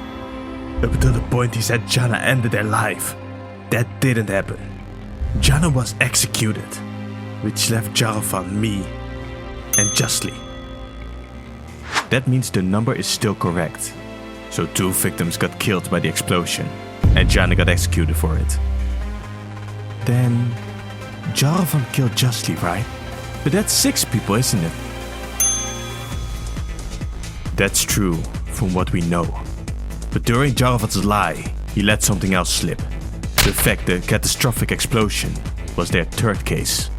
Up until the point he said Jana ended their life. That didn't happen. Jana was executed, which left Jarovan, me, and JayJanLee. That means the number is still correct. So 2 victims got killed by the explosion, and Jana got executed for it. Then Jarovan killed JayJanLee, right? But that's 6 people, isn't it? That's true, from what we know. But during Jarovan's lie, he let something else slip. The fact the catastrophic explosion was their 3rd case.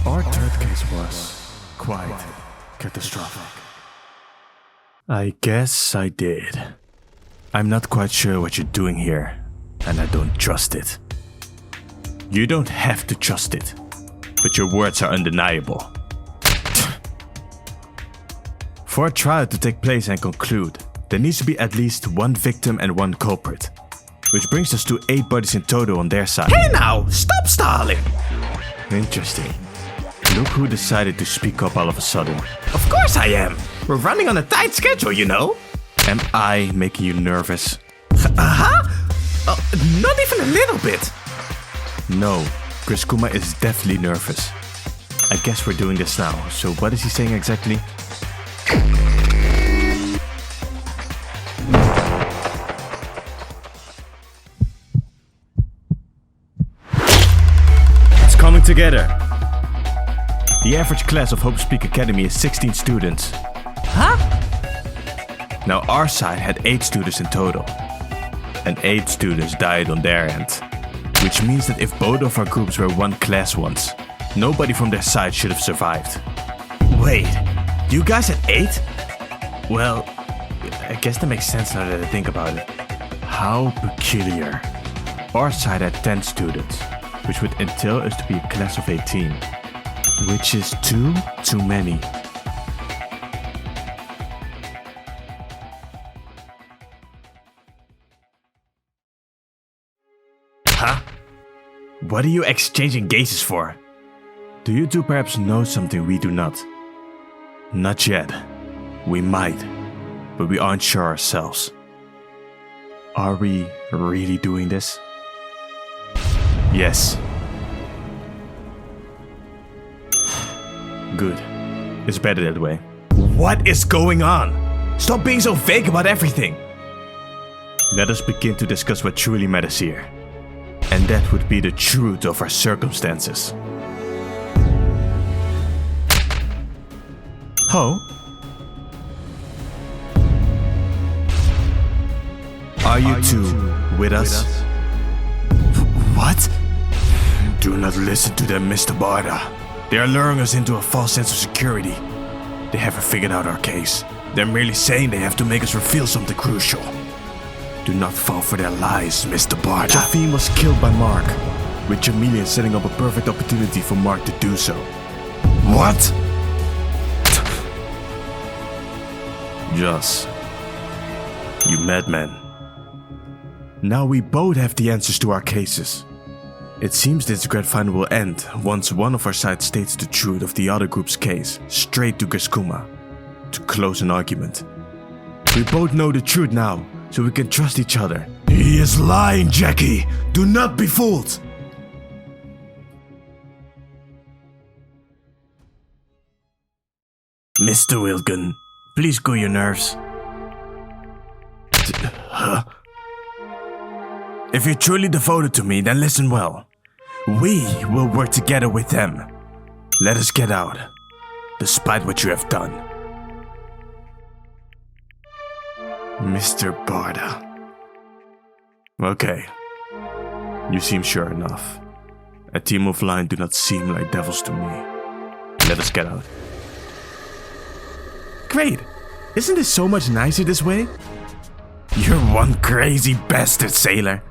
Our 3rd case was quite catastrophic. I guess I did. I'm not quite sure what you're doing here, and I don't trust it. You don't have to trust it, but your words are undeniable. For a trial to take place and conclude, there needs to be at least 1 victim and 1 culprit. Which brings us to 8 bodies in total on their side. Hey now, stop stalling! Interesting. Look who decided to speak up all of a sudden. Of course I am! We're running on a tight schedule, you know? Am I making you nervous? Not even a little bit. No, Griskuma is definitely nervous. I guess we're doing this now, so what is he saying exactly? It's coming together. The average class of Hope Speak Academy is 16 students. Huh? Now our side had 8 students in total. And 8 students died on their end. Which means that if both of our groups were one class once, nobody from their side should have survived. Wait, you guys had 8? Well, I guess that makes sense now that I think about it. How peculiar. Our side had 10 students, which would entail us to be a class of 18. Which is too many. Huh? What are you exchanging gazes for? Do you two perhaps know something we do not? Not yet. We might, but we aren't sure ourselves. Are we really doing this? Yes. Good. It's better that way. What is going on? Stop being so vague about everything. Let us begin to discuss what truly matters here. And that would be the truth of our circumstances. Ho? Are you two with us? What? Do not listen to them, Mr. Barda. They are luring us into a false sense of security. They haven't figured out our case. They're merely saying they have to make us reveal something crucial. Do not fall for their lies, Mr. Barda. Jafin was killed by Mark, with Jamilian setting up a perfect opportunity for Mark to do so. What? Joss, you madman. Now we both have the answers to our cases. It seems this grand final will end once one of our sides states the truth of the other group's case straight to Griskuma to close an argument. We both know the truth now, so we can trust each other. He is lying, Jackie! Do not be fooled! Mr. Wilkin, please cool your nerves. Huh? If you're truly devoted to me, then listen well. We will work together with them. Let us get out, despite what you have done. Mr. Barda. Okay. You seem sure enough. A team of lions do not seem like devils to me. Let us get out. Great! Isn't this so much nicer this way? You're one crazy bastard, sailor.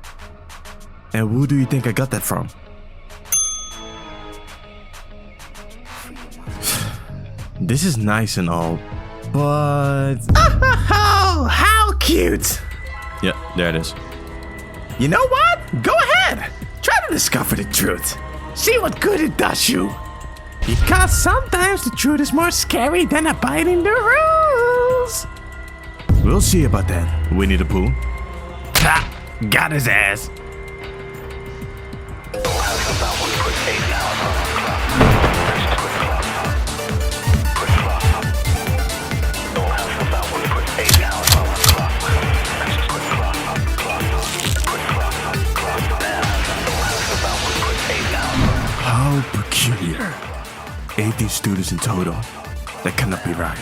And who do you think I got that from? This is nice and all, but... Oh, how cute! Yeah, there it is. You know what? Go ahead! Try to discover the truth. See what good it does you. Because sometimes the truth is more scary than abiding the rules. We'll see about that, Winnie the Pooh. Ha! Got his ass. How peculiar. 18 students in total. That cannot be right.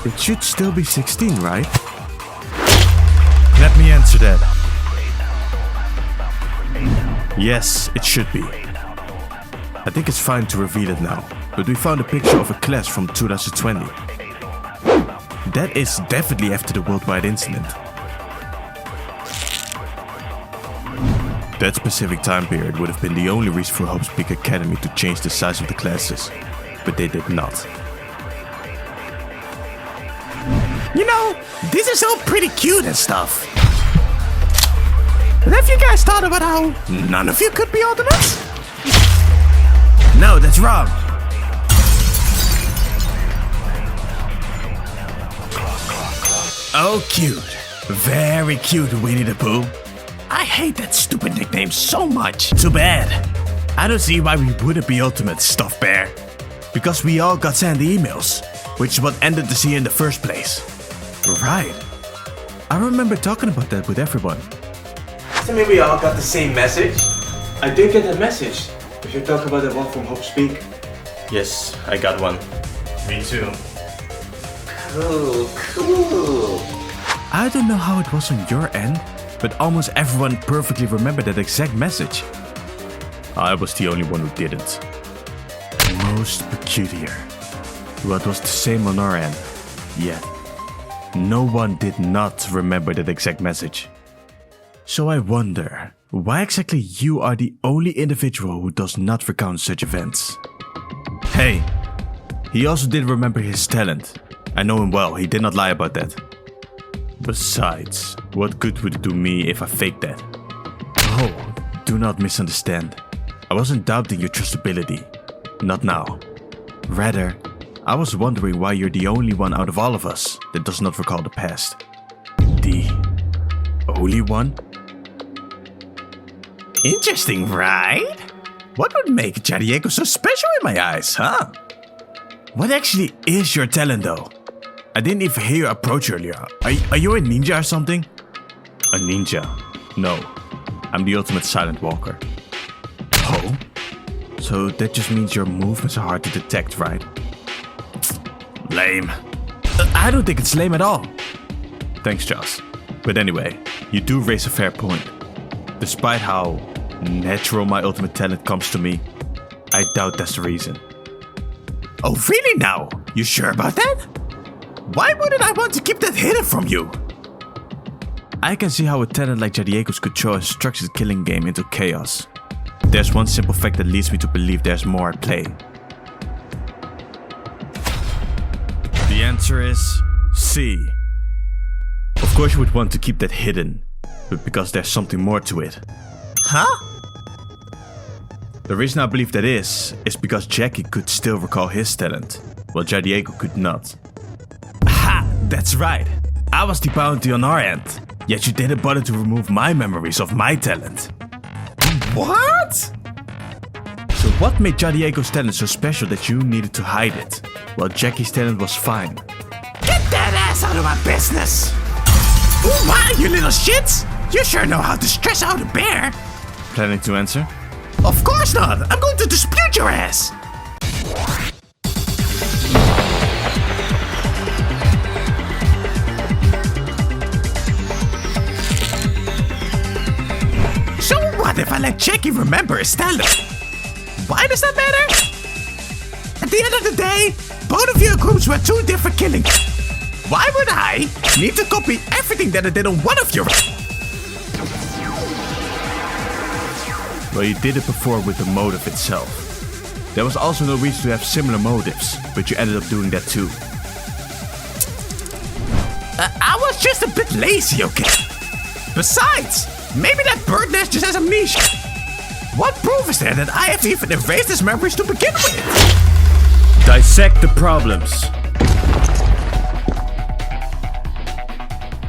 It should still be 16, right? Let me answer that. Yes, it should be. I think it's fine to reveal it now, but we found a picture of a class from 2020. That is definitely after the worldwide incident. That specific time period would have been the only reason for Hope's Peak Academy to change the size of the classes, but they did not. You know, this is all pretty cute and stuff. But have you guys thought about how none of you could be ultimates? No, that's wrong. Oh, cute. Very cute, Winnie the Pooh. I hate that stupid nickname so much. Too bad. I don't see why we wouldn't be ultimates, Stuffed Bear. Because we all got sent emails, which is what ended the scene in the first place. Right. I remember talking about that with everyone. So maybe we all got the same message? I did get that message. If you're talking about that one from Hope's Peak. Yes, I got one. Me too. Cool. I don't know how it was on your end, but almost everyone perfectly remembered that exact message. I was the only one who didn't. Most peculiar. What was the same on our end, yet no one did not remember that exact message. So I wonder, why exactly you are the only individual who does not recount such events? Hey, he also did remember his talent. I know him well, he did not lie about that. Besides, what good would it do me if I faked that? Oh, do not misunderstand. I wasn't doubting your trustability. Not now. Rather, I was wondering why you're the only one out of all of us that does not recall the past. The only one? Interesting, right? What would make JayJanLee so special in my eyes, huh? What actually is your talent though? I didn't even hear you approach earlier. Are you a ninja or something? A ninja? No. I'm the ultimate silent walker. Oh? So that just means your movements are hard to detect, right? Lame. I don't think it's lame at all. Thanks, Joss. But anyway, you do raise a fair point. Despite how natural my ultimate talent comes to me, I doubt that's the reason. Oh, really now? You sure about that? Why wouldn't I want to keep that hidden from you? I can see how a talent like JayJanLee's could throw a structured killing game into chaos. There's one simple fact that leads me to believe there's more at play. The answer is C. Of course you would want to keep that hidden, but because there's something more to it. Huh? The reason I believe that is because Jackie could still recall his talent, while JayJanLee could not. Ha! That's right. I was the bounty on our end, yet you didn't bother to remove my memories of my talent. What? So what made JayJanLee's talent so special that you needed to hide it, while Jackie's talent was fine? Get that ass out of my business! Ooh, wow, you little shits! You sure know how to stress out a bear! Planning to answer? Of course not! I'm going to dispute your ass! So what if I let Jackie remember his talent? Why does that matter? At the end of the day, both of your groups were two different killings. Why would I need to copy everything that I did on one of your... Well, you did it before with the motive itself. There was also no reason to have similar motives, but you ended up doing that too. I was just a bit lazy, okay? Besides, maybe that bird nest just has amnesia. What proof is there that I have even erased his memories to begin with? Dissect the problems.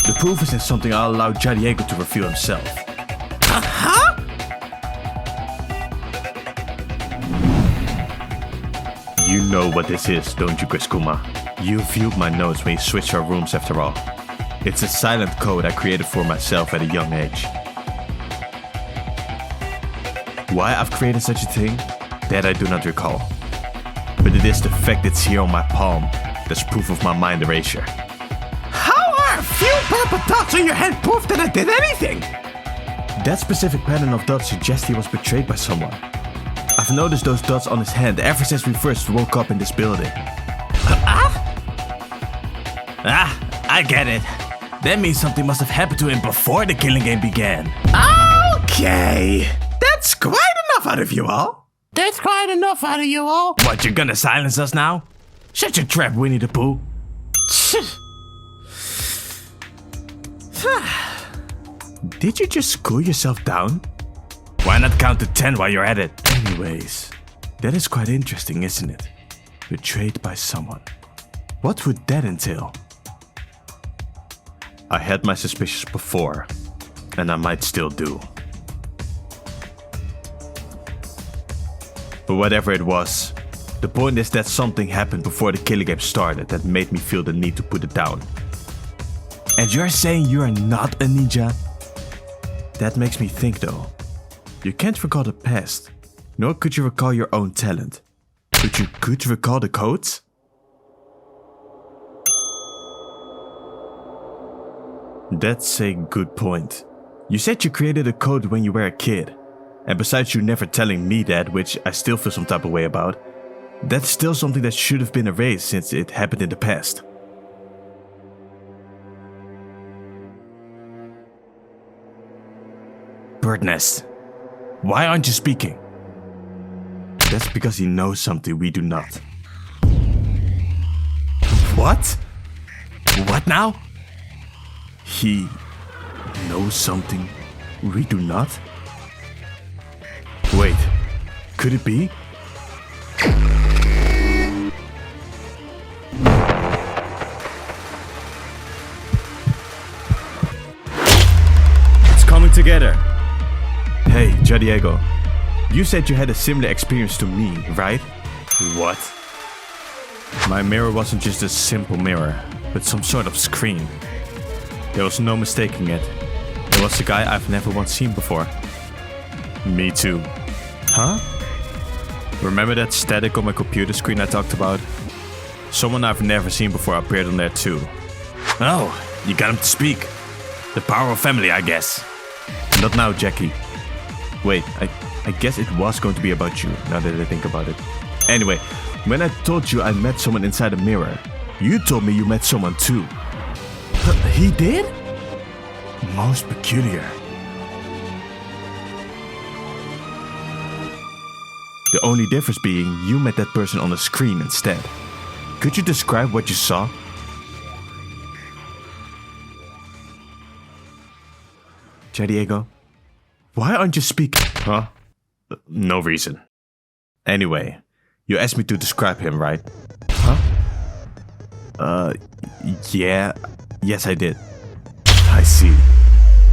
The proof isn't something I'll allow JayJanLee to reveal himself. Huh? You know what this is, don't you, Kriskuma? You viewed my notes when you switched our rooms after all. It's a silent code I created for myself at a young age. Why I've created such a thing, that I do not recall. But it is the fact it's here on my palm that's proof of my mind erasure. How are a few purple dots on your hand proof that I did anything? That specific pattern of dots suggests he was betrayed by someone. I've noticed those dots on his hand ever since we first woke up in this building. I get it. That means something must have happened to him before the killing game began. Okay. That's quite enough out of you all. What, you're gonna silence us now? Shut your trap, Winnie the Pooh. Did you just cool yourself down? Why not count to 10 while you're at it? Anyways, that is quite interesting, isn't it? Betrayed by someone. What would that entail? I had my suspicions before, and I might still do. But whatever it was, the point is that something happened before the killing game started that made me feel the need to put it down. And you're saying you are not a ninja? That makes me think though. You can't recall the past, nor could you recall your own talent. But you could recall the codes? That's a good point. You said you created a code when you were a kid. And besides you never telling me that, which I still feel some type of way about, that's still something that should have been erased since it happened in the past. Birdnest, why aren't you speaking? That's because he knows something we do not. What? What now? He knows something we do not? Wait, could it be? It's coming together. Hey, JayJanLee, you said you had a similar experience to me, right? What? My mirror wasn't just a simple mirror, but some sort of screen. There was no mistaking it. It was a guy I've never once seen before. Me too. Huh? Remember that static on my computer screen I talked about? Someone I've never seen before appeared on there too. Oh, you got him to speak. The power of family, I guess. Not now, Jackie. Wait, I guess it was going to be about you, now that I think about it. Anyway, when I told you I met someone inside a mirror, you told me you met someone too. He did? Most peculiar. The only difference being you met that person on the screen instead. Could you describe what you saw? JayJanLee, why aren't you speaking? Huh? No reason. Anyway, you asked me to describe him, right? Huh? Yeah. Yes, I did. I see.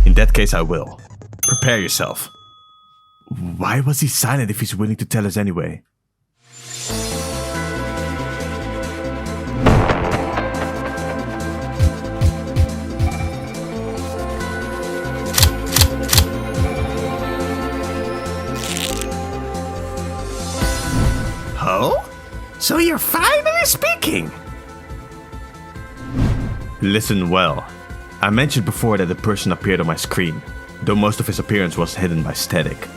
In that case, I will. Prepare yourself. Why was he silent if he's willing to tell us anyway? Oh? So you're finally speaking? Listen well. I mentioned before that the person appeared on my screen, though most of his appearance was hidden by static.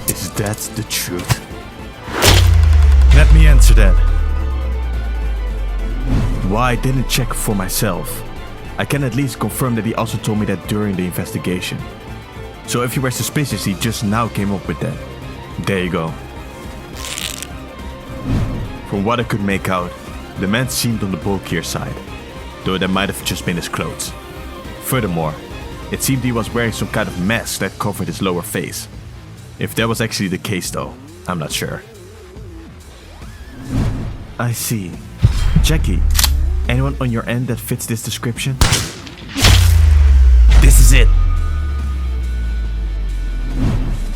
Is that the truth? Let me answer that. Why I didn't check for myself. I can at least confirm that he also told me that during the investigation. So if you were suspicious, he just now came up with that. There you go. From what I could make out, the man seemed on the bulkier side, though that might have just been his clothes. Furthermore, it seemed he was wearing some kind of mask that covered his lower face. If that was actually the case though, I'm not sure. I see. Jackie, anyone on your end that fits this description? This is it.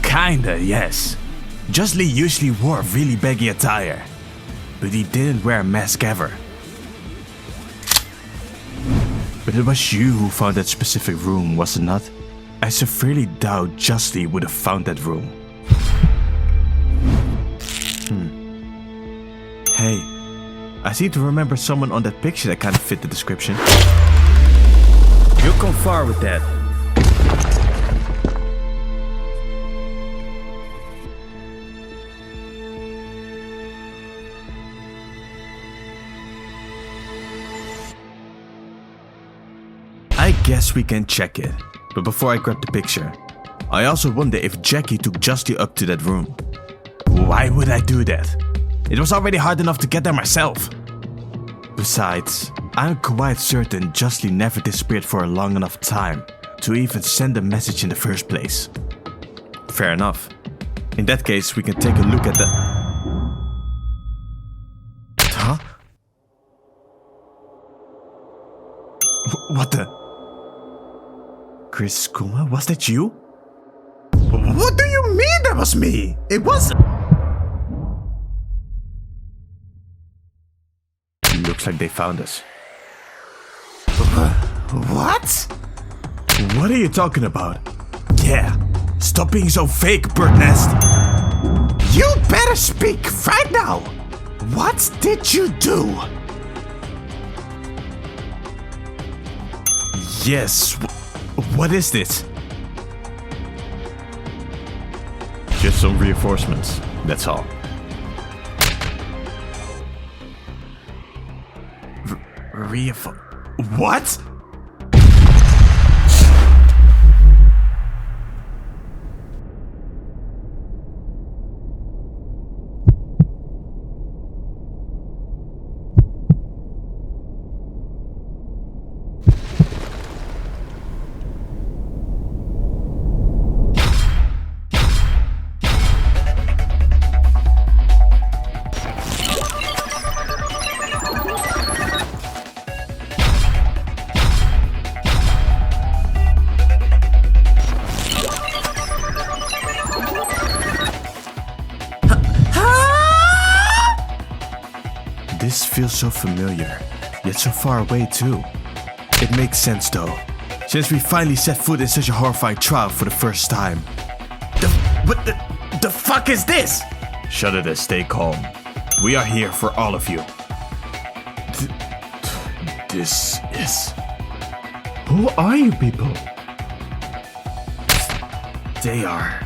Kinda, yes. JayJanLee usually wore really baggy attire, but he didn't wear a mask ever. But it was you who found that specific room, was it not? I severely doubt JayJanLee would have found that room. Hey, I seem to remember someone on that picture that kind of fit the description. You've come far with that. I guess we can check it, but before I grab the picture, I also wonder if Jackie took JayJanLee up to that room. Why would I do that? It was already hard enough to get there myself. Besides, I'm quite certain JayJanLee never disappeared for a long enough time to even send a message in the first place. Fair enough. In that case, we can take a look at the... Huh? What the... Chris Kuma, was that you? What do you mean that was me? It wasn't. Looks like they found us. What? What are you talking about? Yeah, stop being so fake, bird nest. You better speak right now. What did you do? Yes, what is this? Just some reinforcements, that's all. What? This feels so familiar, yet so far away too. It makes sense though, since we finally set foot in such a horrifying trial for the first time. What the fuck is this? Shut it and stay calm. We are here for all of you. This is... Who are you people? They are...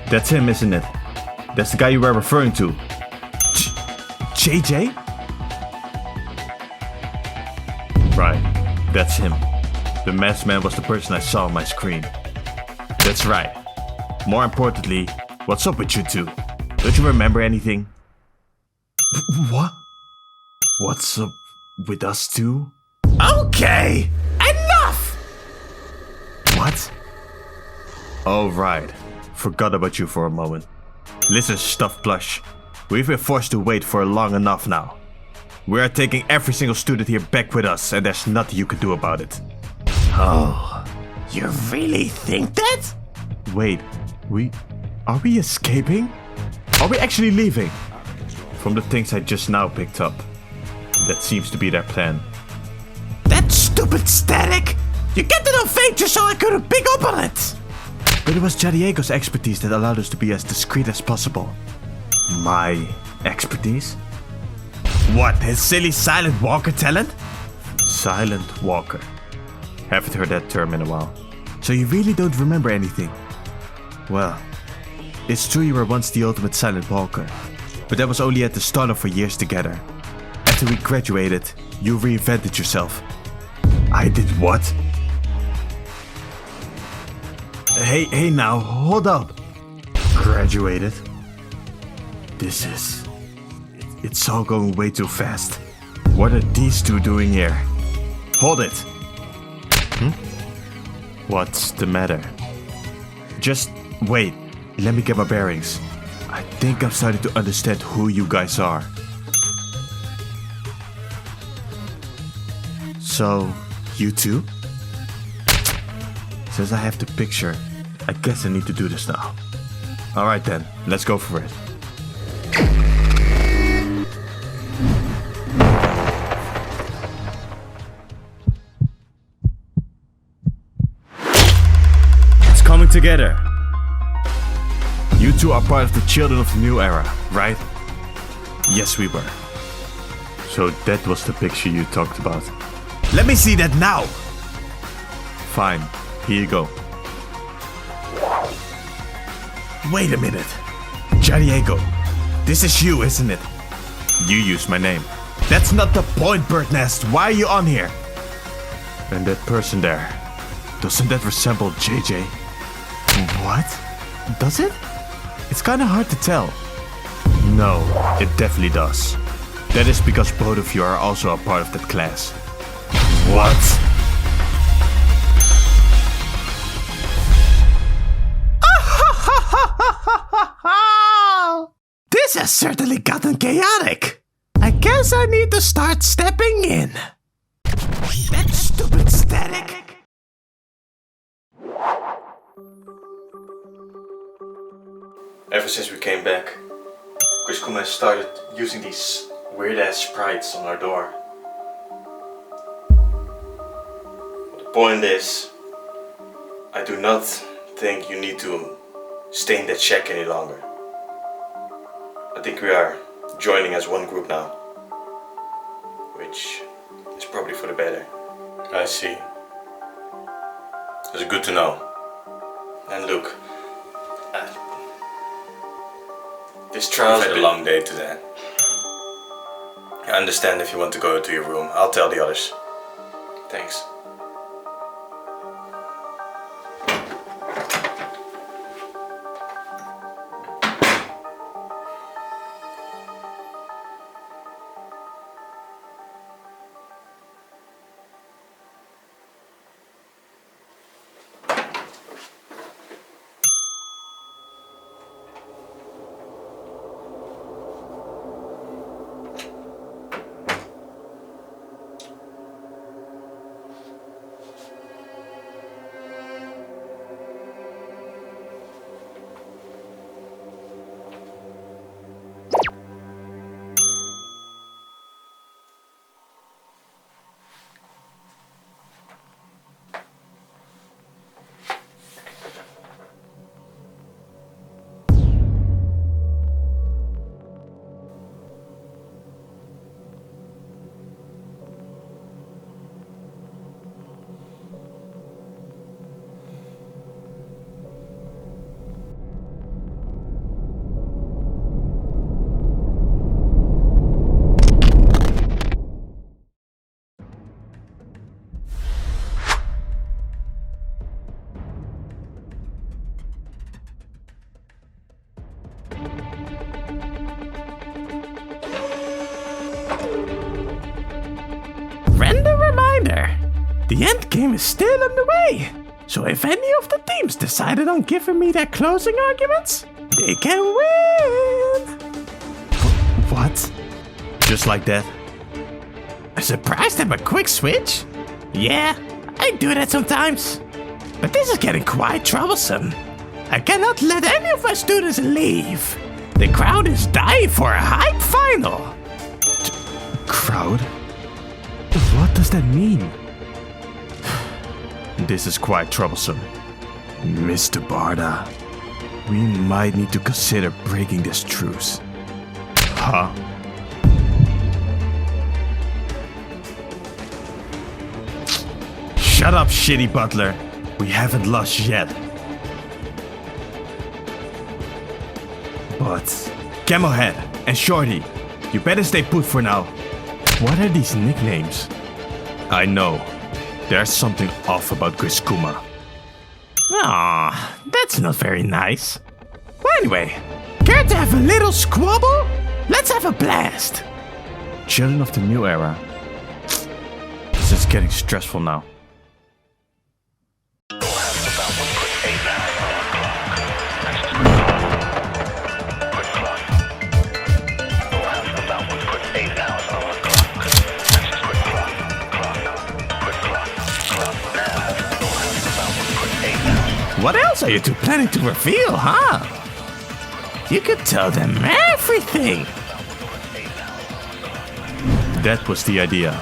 That's him, isn't it? That's the guy you were referring to. JJ? Right, that's him. The masked man was the person I saw on my screen. That's right. More importantly, what's up with you two? Don't you remember anything? What? What's up with us two? Okay! Enough! What? Oh right, forgot about you for a moment. Listen, stuffed plush. We've been forced to wait for long enough now. We are taking every single student here back with us, and there's nothing you can do about it. Oh, you really think that? Wait, are we escaping? Are we actually leaving? From the things I just now picked up, that seems to be their plan. That stupid static! You get it on fake just so I couldn't pick up on it! But it was Jadiego's expertise that allowed us to be as discreet as possible. My expertise? What, his silly silent walker talent? Silent walker. Haven't heard that term in a while. So you really don't remember anything? Well, it's true you were once the ultimate silent walker, but that was only at the start of our years together. After we graduated, you reinvented yourself. I did what? Hey now, hold up. Graduated? It's all going way too fast. What are these two doing here? Hold it! What's the matter? Just wait, let me get my bearings. I think I'm starting to understand who you guys are. So, you two? Since I have the picture, I guess I need to do this now. Alright then, let's go for it. It's coming together. You two are part of the children of the new era, right? Yes, we were. So that was the picture you talked about. Let me see that now! Fine, here you go. Wait a minute. Jadiego, this is you, isn't it? You used my name. That's not the point, Birdnest. Why are you on here? And that person there, doesn't that resemble JJ? What? Does it? It's kinda hard to tell. No, it definitely does. That is because both of you are also a part of that class. What? This has certainly gotten chaotic. I guess I need to start stepping in. That stupid static. Ever since we came back, Kushikuma has started using these weird-ass sprites on our door. The point is, I do not think you need to stay in that shack any longer. I think we are joining as one group now, which is probably for the better. I see. It's good to know. And look, this trial had a long day today. I understand if you want to go to your room. I'll tell the others. Thanks. The end game is still on the way, so if any of the teams decided on giving me their closing arguments, they can win! What? Just like that? Surprised at my quick switch? Yeah, I do that sometimes. But this is getting quite troublesome. I cannot let any of my students leave. The crowd is dying for a hype final. Crowd? What does that mean? This is quite troublesome. Mr. Barda, we might need to consider breaking this truce. Huh? Shut up, shitty butler. We haven't lost yet. But Camelhead and Shorty, you better stay put for now. What are these nicknames? I know. There's something off about Kushikuma. Aw, that's not very nice. Well, anyway, care to have a little squabble? Let's have a blast. Children of the new era. This is getting stressful now. What else are you two planning to reveal, huh? You could tell them everything. That was the idea.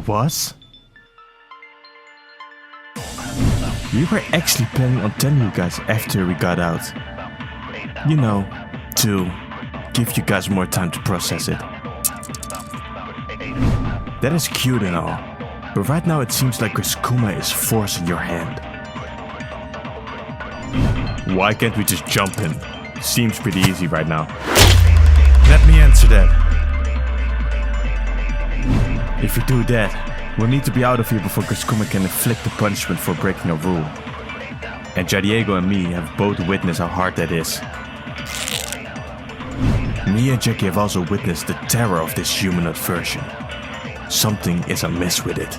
Was? We were actually planning on telling you guys after we got out. You know, to give you guys more time to process it. That is cute and all, but right now it seems like Riskuma is forcing your hand. Why can't we just jump in? Seems pretty easy right now. Let me answer that. If we do that, we'll need to be out of here before Riskuma can inflict the punishment for breaking a rule. And Jadiego and me have both witnessed how hard that is. Me and Jackie have also witnessed the terror of this humanoid version. Something is amiss with it.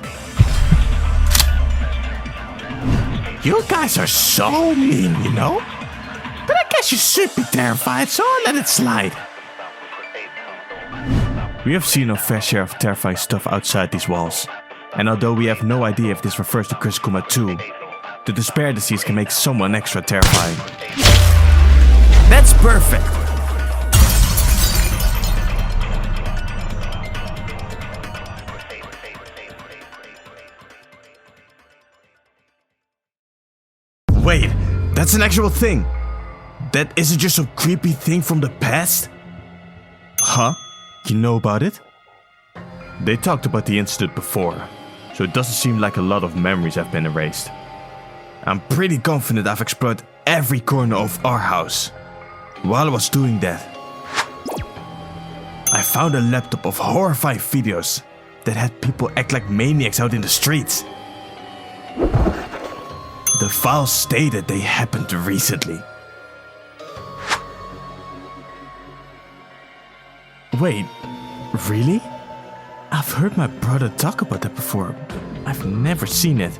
You guys are so mean, you know? But I guess you should be terrified, so I'll let it slide. We have seen our fair share of terrifying stuff outside these walls. And although we have no idea if this refers to Riskuma too, the despair disease can make someone extra terrifying. That's perfect! Wait, that's an actual thing! That isn't just some creepy thing from the past? Huh? You know about it? They talked about the incident before, so it doesn't seem like a lot of memories have been erased. I'm pretty confident I've explored every corner of our house. While I was doing that, I found a laptop of horrifying videos that had people act like maniacs out in the streets. The files stated they happened recently. Wait, really? I've heard my brother talk about that before, but I've never seen it.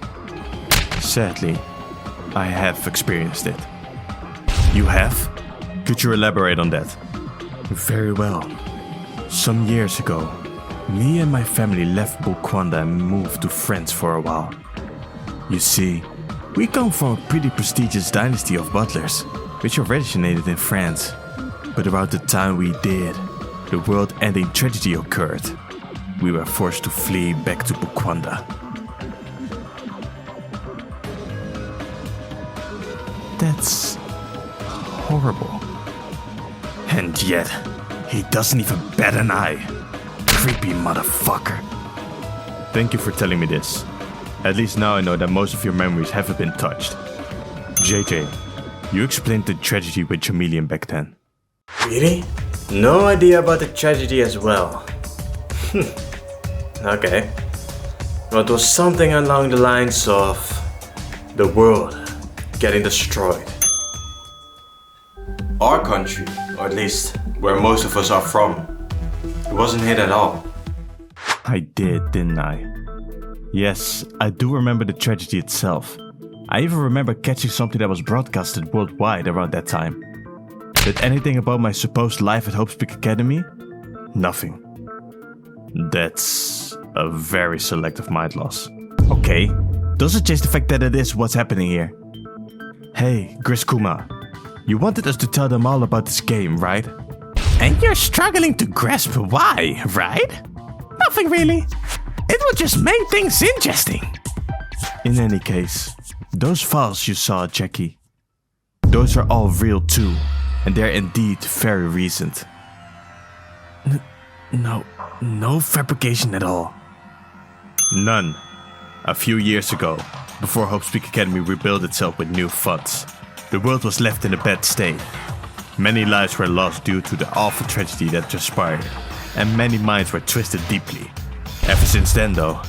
Sadly, I have experienced it. You have? Could you elaborate on that? Very well. Some years ago, me and my family left Bukwanda and moved to France for a while. You see, we come from a pretty prestigious dynasty of butlers, which originated in France. But around the time we did, the world-ending tragedy occurred. We were forced to flee back to Bukwanda. That's horrible. And yet, he doesn't even bat an eye. Creepy motherfucker. Thank you for telling me this. At least now I know that most of your memories haven't been touched. JJ, you explained the tragedy with Chameleon back then. Really? No idea about the tragedy as well. Okay. Well, it was something along the lines of the world getting destroyed. Our country, or at least where most of us are from, it wasn't hit at all. I did, didn't I? Yes, I do remember the tragedy itself. I even remember catching something that was broadcasted worldwide around that time. But anything about my supposed life at Hope's Peak Academy? Nothing. That's a very selective mind loss. Okay, doesn't change the fact that it is what's happening here. Hey, Riskuma, you wanted us to tell them all about this game, right? And you're struggling to grasp why, right? Nothing really. It will just make things interesting. In any case, those files you saw, Jackie, those are all real too, and they're indeed very recent. No fabrication at all. None. A few years ago, before Hope's Peak Academy rebuilt itself with new funds, the world was left in a bad state. Many lives were lost due to the awful tragedy that transpired, and many minds were twisted deeply. Ever since then though,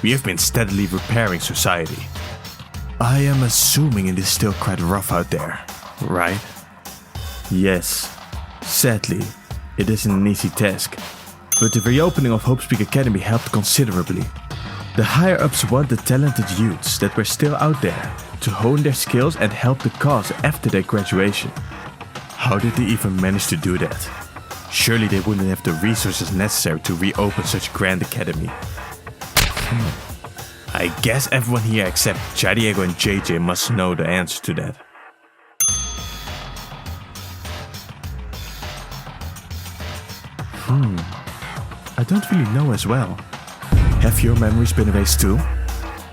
we have been steadily repairing society. I am assuming it is still quite rough out there, right? Yes, sadly, it isn't an easy task, but the reopening of Hope's Peak Academy helped considerably. The higher-ups want the talented youths that were still out there to hone their skills and help the cause after their graduation. How did they even manage to do that? Surely they wouldn't have the resources necessary to reopen such a grand academy. I guess everyone here except Diego and JJ must know the answer to that. I don't really know as well. Have your memories been erased too?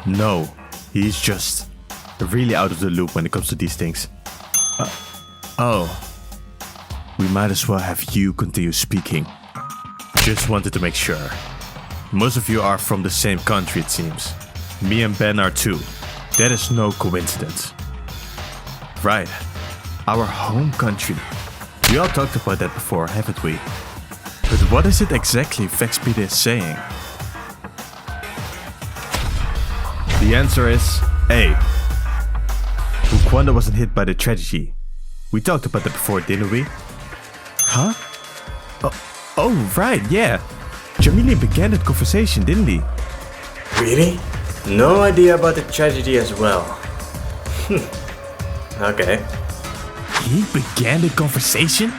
No, he's just really out of the loop when it comes to these things. Oh. We might as well have you continue speaking. Just wanted to make sure. Most of you are from the same country, it seems. Me and Ben are too. That is no coincidence. Right. Our home country. We all talked about that before, haven't we? But what is it exactly Vexpedia is saying? The answer is A. Bukwanda wasn't hit by the tragedy. We talked about that before, didn't we? Huh? Oh, right, yeah. Jamili began that conversation, didn't he? Really? No idea about the tragedy as well. Okay. He began the conversation?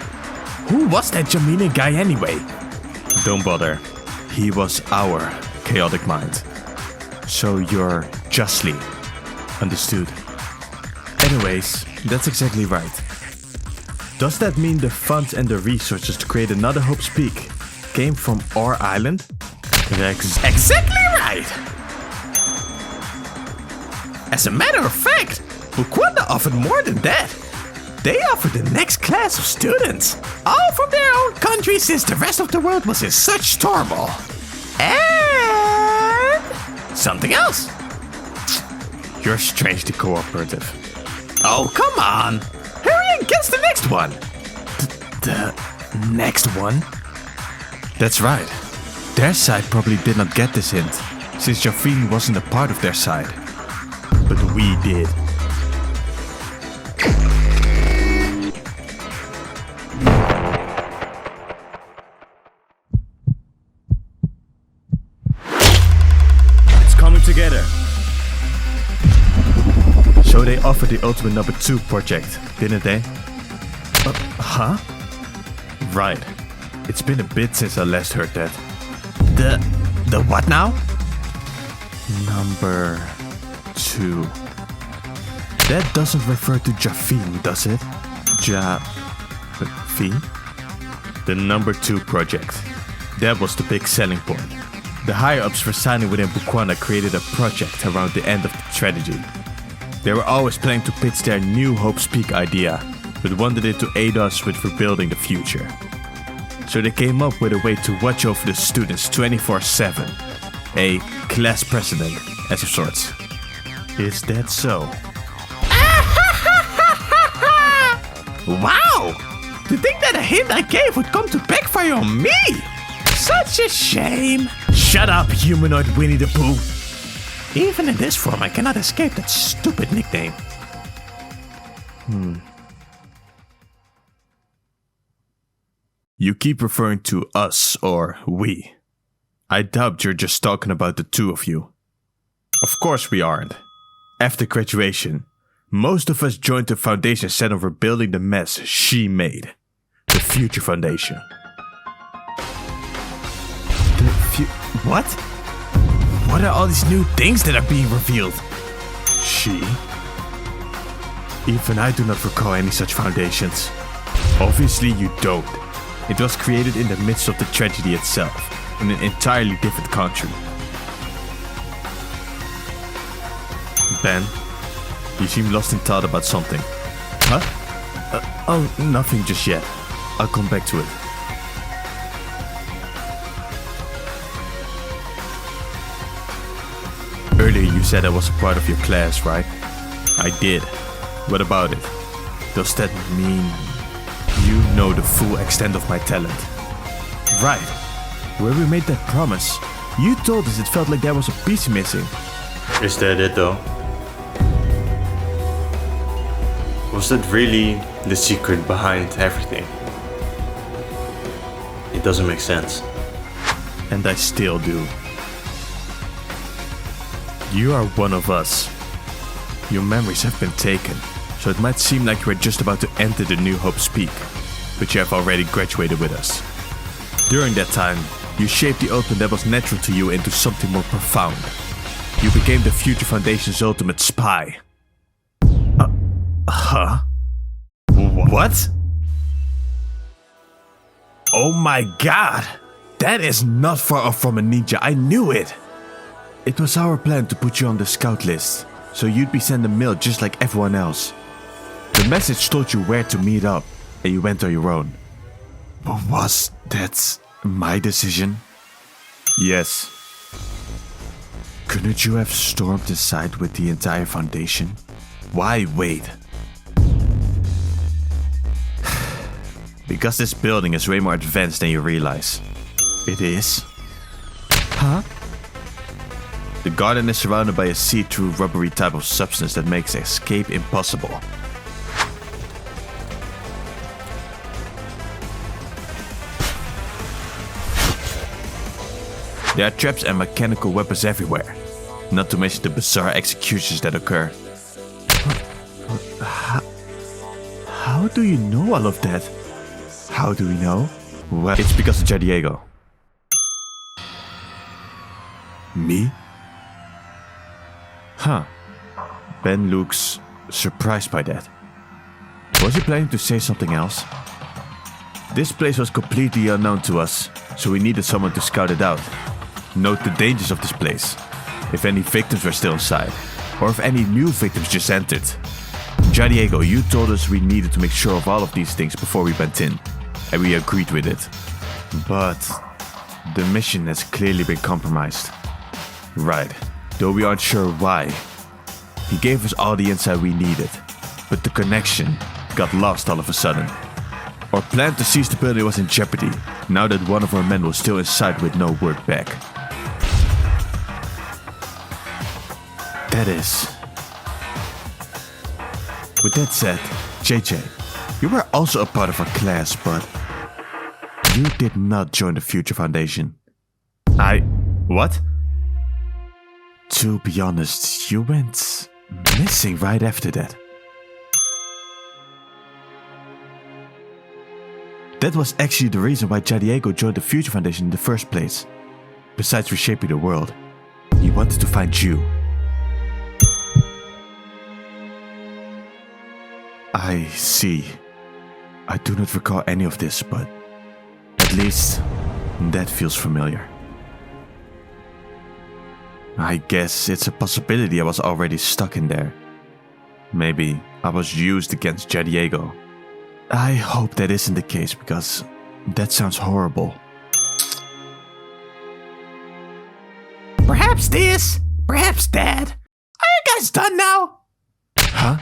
Who was that Jamili guy anyway? Don't bother. He was our chaotic mind. So you're justly understood. Anyways, that's exactly right. Does that mean the funds and the resources to create another Hope's Peak came from our island? Exactly right! As a matter of fact, Bukwanda offered more than that. They offered the next class of students, all from their own country since the rest of the world was in such turmoil. And something else. You're strangely cooperative. Oh, come on! Hurry and guess the next one! The next one? That's right. Their side probably did not get this hint, since Jafin wasn't a part of their side. But we did. It's coming together. So they offered the Ultimate Number 2 project, didn't they? Huh? Right. It's been a bit since I last heard that. The what now? Number 2. That doesn't refer to Jafin, does it? Jafin? The Number 2 project. That was the big selling point. The higher-ups residing within Bukwanda created a project around the end of the tragedy. They were always planning to pitch their new Hope's Peak idea, but wanted it to aid us with rebuilding the future. So they came up with a way to watch over the students 24/7. A class president, as of sorts. Is that so? Wow! To think that a hint I gave would come to backfire on me! Such a shame! Shut up, humanoid Winnie the Pooh! Even in this form, I cannot escape that stupid nickname. You keep referring to us or we. I doubt you're just talking about the two of you. Of course we aren't. After graduation, most of us joined the foundation set on rebuilding the mess she made. The Future Foundation. What? What are all these new things that are being revealed? She? Even I do not recall any such foundations. Obviously you don't. It was created in the midst of the tragedy itself, in an entirely different country. Ben, you seem lost in thought about something. Huh? Oh, nothing just yet. I'll come back to it. Earlier you said I was a part of your class, right? I did. What about it? Does that mean you know the full extent of my talent? Right. Where we made that promise, you told us it felt like there was a piece missing. Is that it though? Was that really the secret behind everything? It doesn't make sense. And I still do. You are one of us. Your memories have been taken, so it might seem like you are just about to enter the new Hope's Peak, but you have already graduated with us. During that time, you shaped the open that was natural to you into something more profound. You became the Future Foundation's ultimate spy. Huh? What? Oh my god! That is not far off from a ninja, I knew it! It was our plan to put you on the scout list, so you'd be sent a mail just like everyone else. The message told you where to meet up, and you went on your own. But was that my decision? Yes. Couldn't you have stormed inside with the entire Foundation? Why wait? Because this building is way more advanced than you realize. It is? Huh? The garden is surrounded by a see-through rubbery type of substance that makes escape impossible. There are traps and mechanical weapons everywhere, not to mention the bizarre executions that occur. How do you know all of that? How do we know? Well, it's because of JayDiego. Me? Huh. Ben looks surprised by that. Was he planning to say something else? This place was completely unknown to us, so we needed someone to scout it out. Note the dangers of this place, if any victims were still inside, or if any new victims just entered. JayDiego, you told us we needed to make sure of all of these things before we went in, and we agreed with it. But the mission has clearly been compromised. Right, though we aren't sure why. He gave us all the insight we needed, but the connection got lost all of a sudden. Our plan to seize the building was in jeopardy, now that one of our men was still inside with no word back. That is... With that said, JJ, you were also a part of our class, but you did not join the Future Foundation. What? To be honest, you went missing right after that. That was actually the reason why JayDiego joined the Future Foundation in the first place. Besides reshaping the world, he wanted to find you. I see. I do not recall any of this, but at least that feels familiar. I guess it's a possibility I was already stuck in there. Maybe I was used against JayDiego. I hope that isn't the case, because that sounds horrible. Perhaps this, perhaps that. Are you guys done now? Huh?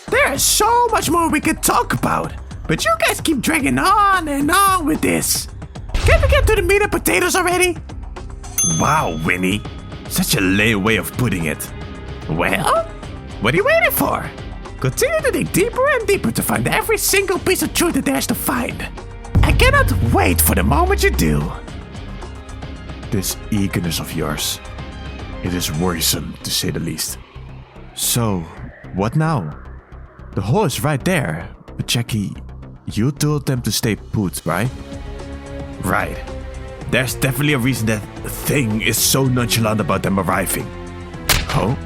There is so much more we could talk about, but you guys keep dragging on and on with this. Can't we get to the meat and potatoes already? Wow, Winnie. Such a lame way of putting it. Well, what are you waiting for? Continue to dig deeper and deeper to find every single piece of truth that there's to find. I cannot wait for the moment you do. This eagerness of yours. It is worrisome, to say the least. So, what now? The hole is right there, but Jackie, you told them to stay put, right? Right. There's definitely a reason that thing is so nonchalant about them arriving. Oh?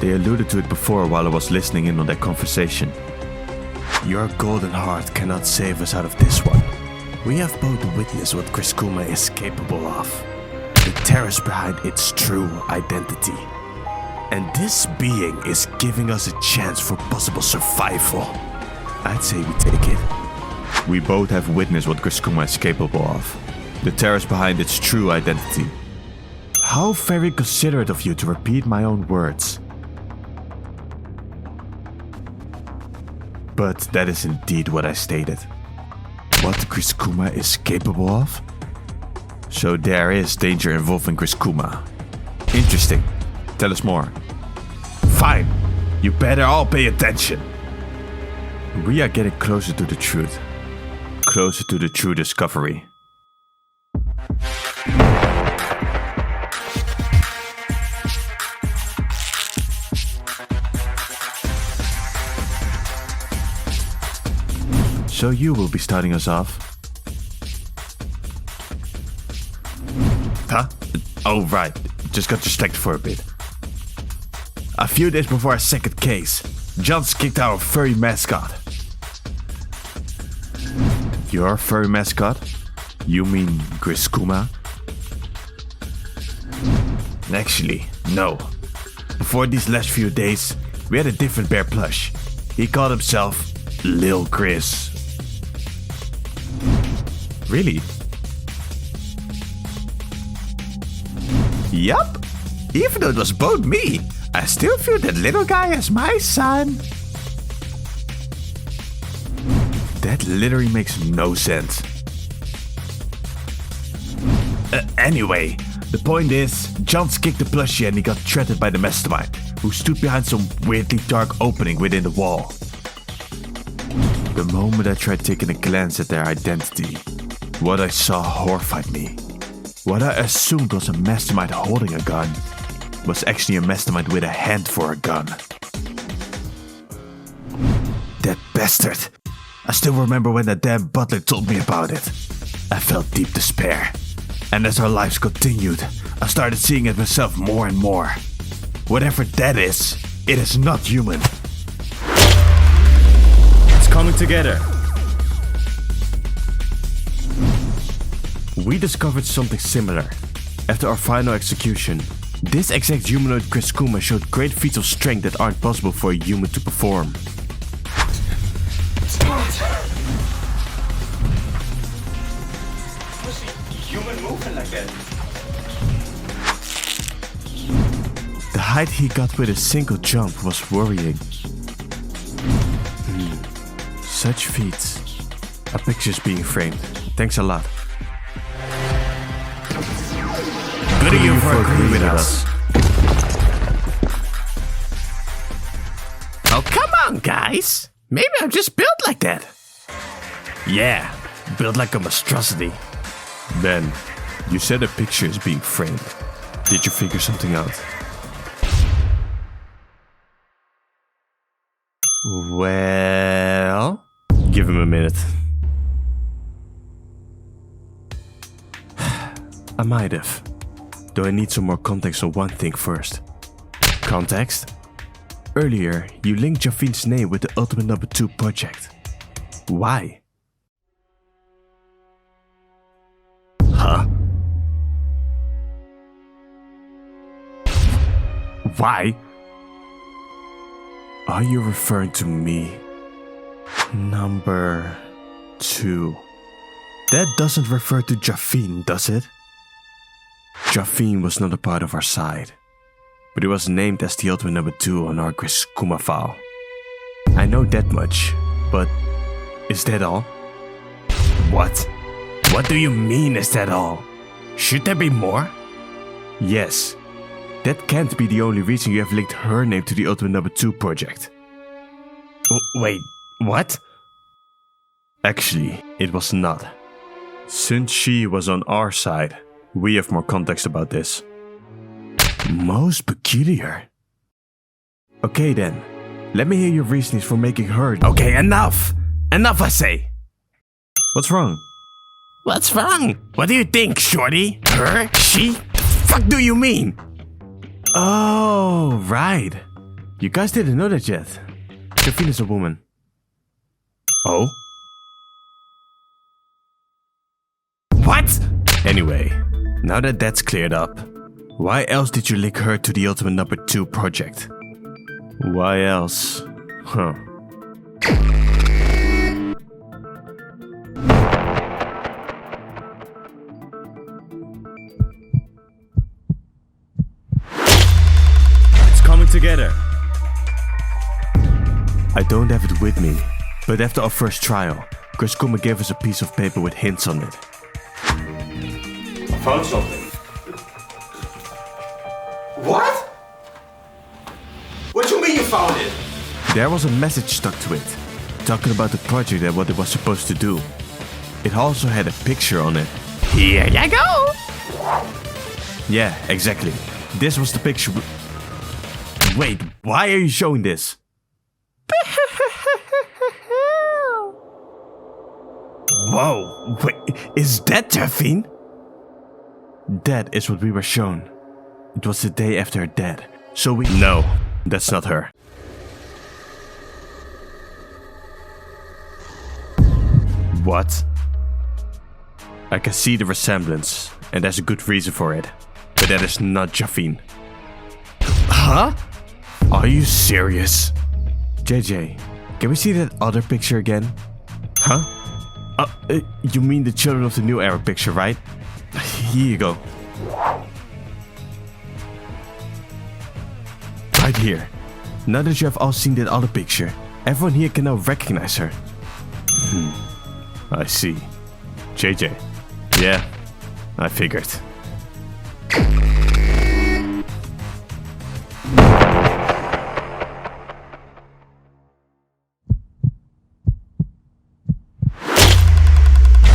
They alluded to it before while I was listening in on that conversation. Your golden heart cannot save us out of this one. We have both witnessed what Griscuma is capable of. The terrors behind its true identity. And this being is giving us a chance for possible survival. I'd say we take it. We both have witnessed what Griscuma is capable of. The terrors behind its true identity. How very considerate of you to repeat my own words. But that is indeed what I stated. What Griscuma is capable of? So there is danger involving Griscuma. Interesting. Tell us more. Fine. You better all pay attention. We are getting closer to the truth. Closer to the true discovery. So you will be starting us off? Huh? Oh, right. Just got distracted for a bit. A few days before our second case, John kicked our furry mascot. Your furry mascot? You mean Griskuma? Actually, no. Before these last few days, we had a different bear plush. He called himself Lil Chris. Really? Yup. Even though it was both me, I still feel that little guy as my son. That literally makes no sense. Anyway, the point is, John kicked the plushie and he got threatened by the mastermind, who stood behind some weirdly dark opening within the wall. The moment I tried taking a glance at their identity, what I saw horrified me. What I assumed was a mastermind holding a gun was actually a mastermind with a hand for a gun. That bastard! I still remember when that damn butler told me about it. I felt deep despair. And as our lives continued, I started seeing it myself more and more. Whatever that is, it is not human. It's coming together. We discovered something similar. After our final execution, this exact humanoid Griskuma showed great feats of strength that aren't possible for a human to perform. What's a human moving like that? The height he got with a single jump was worrying. Such feats. A picture's being framed. Thanks a lot. Good of you for agreeing with us. Oh, come on, guys. Maybe I'm just built like that. Yeah, built like a monstrosity. Ben, you said a picture is being framed. Did you figure something out? Well, give him a minute. I might have. Though I need some more context on one thing first. Context? Earlier, you linked Jafine's name with the Ultimate Number 2 project. Why? Huh? Why? Are you referring to me? Number 2. That doesn't refer to Jafine, does it? Jafine was not a part of our side, but he was named as the Ultimate Number 2 on our Griskuma file. I know that much, but is that all? What? What do you mean, is that all? Should there be more? Yes. That can't be the only reason you have linked her name to the Ultimate Number 2 project. Wait, what? Actually, it was not. Since she was on our side, we have more context about this. Most peculiar. Okay then, let me hear your reasonings for making her... Okay, enough! Enough, I say! What's wrong? What's wrong? What do you think, shorty? Her? She? Fuck do you mean? Oh, right. You guys didn't know that yet. Jafine is a woman. Oh? What? Anyway, now that that's cleared up, why else did you link her to the Ultimate Number 2 project? Why else? Huh. It's coming together. I don't have it with me, but after our first trial, Griskuma gave us a piece of paper with hints on it. I found something. What? What do you mean you found it? There was a message stuck to it, talking about the project and what it was supposed to do. It also had a picture on it. Here you go! Yeah, exactly. This was the picture. Wait, why are you showing this? Whoa, wait, is that Jafine? That is what we were shown. It was the day after her death. So we... No, that's not her. What? I can see the resemblance, and there's a good reason for it. But that is not Jafine. Huh? Are you serious? JJ, can we see that other picture again? Huh? You mean the Children of the New Era picture, right? Here you go. Right here. Now that you have all seen that other picture, everyone here can now recognize her. I see. JJ. Yeah, I figured.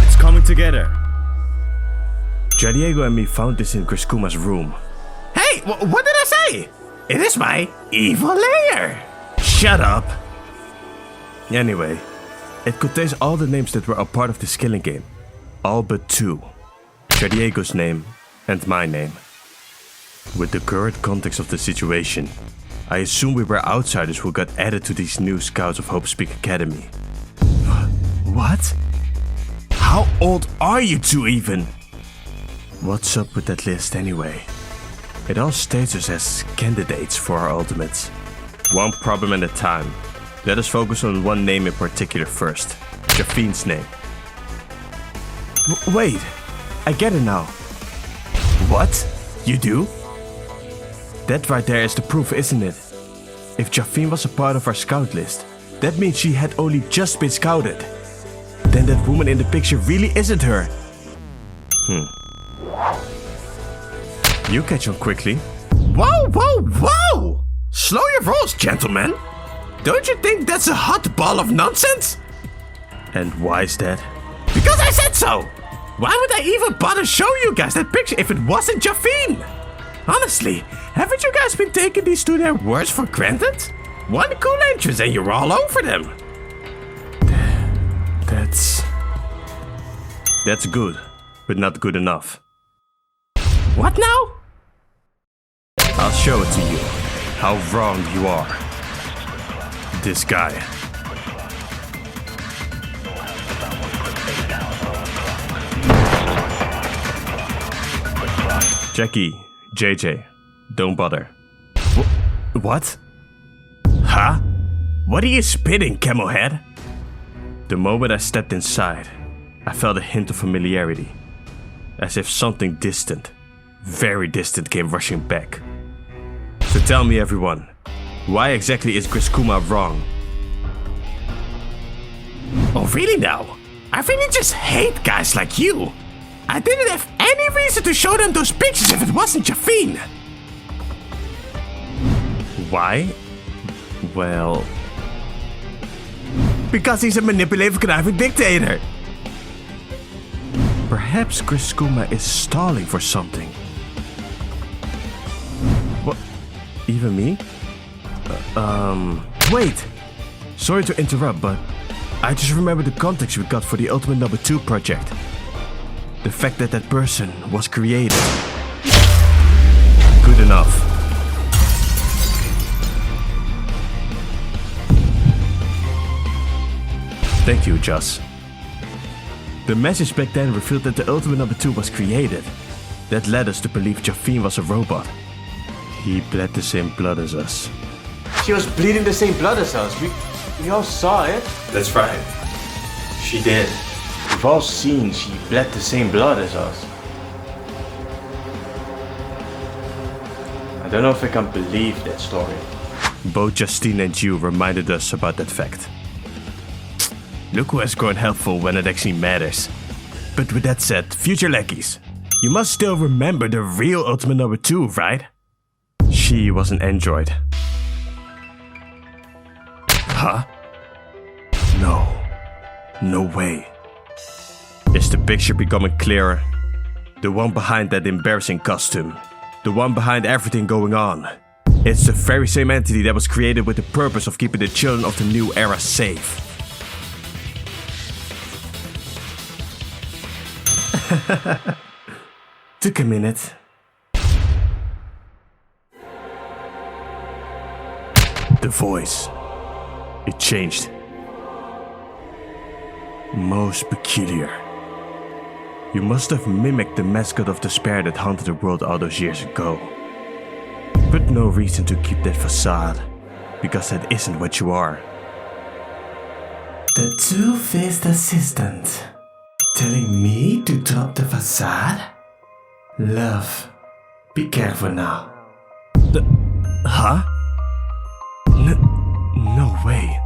It's coming together. Jadiego and me found this in Griskuma's room. Hey, what did I say? It is my evil lair. Shut up. Anyway, it contains all the names that were a part of this killing game. All but 2. Jadiego's name and my name. With the current context of the situation, I assume we were outsiders who got added to these new scouts of Hope Speak Academy. What? How old are you two even? What's up with that list anyway? It all states us as candidates for our ultimates. One problem at a time. Let us focus on one name in particular first. Jafine's name. Wait, I get it now. What? You do? That right there is the proof, isn't it? If Jafine was a part of our scout list, that means she had only just been scouted. Then that woman in the picture really isn't her. You catch on quickly. Whoa! Slow your rolls, gentlemen. Don't you think that's a hot ball of nonsense? And why is that? Because I said so! Why would I even bother show you guys that picture if it wasn't Jafine? Honestly, haven't you guys been taking these two their words for granted? One cool entrance and you're all over them. That's good, but not good enough. What now? I'll show it to you, how wrong you are. This guy. Jackie, JJ, don't bother. What? Huh? What are you spitting, Camel Head? The moment I stepped inside, I felt a hint of familiarity. As if something distant, very distant, came rushing back. So tell me, everyone, why exactly is Griskuma wrong? Oh, really now? I really just hate guys like you. I didn't have any reason to show them those pictures if it wasn't Jafine. Why? Well... Because he's a manipulative, conniving dictator. Perhaps Griskuma is stalling for something. What? Even me? Wait! Sorry to interrupt, but I just remembered the context we got for the Ultimate Number 2 project. The fact that that person was created. Good enough. Thank you, Joss. The message back then revealed that the Ultimate Number 2 was created. That led us to believe Jafine was a robot. He bled the same blood as us. She was bleeding the same blood as us. We all saw it. That's right. She did. We've all seen she bled the same blood as us. I don't know if I can believe that story. Both Justine and you reminded us about that fact. Look who has grown helpful when it actually matters. But with that said, future lackeys, you must still remember the real Ultimate Number 2, right? She was an android. Huh? No way. Is the picture becoming clearer? The one behind that embarrassing costume. The one behind everything going on. It's the very same entity that was created with the purpose of keeping the children of the new era safe. Took a minute. The voice. It changed. Most peculiar. You must have mimicked the mascot of despair that haunted the world all those years ago. But no reason to keep that facade, because that isn't what you are. The two-faced assistant. Telling me to drop the facade? Love, be careful now. Huh? No way.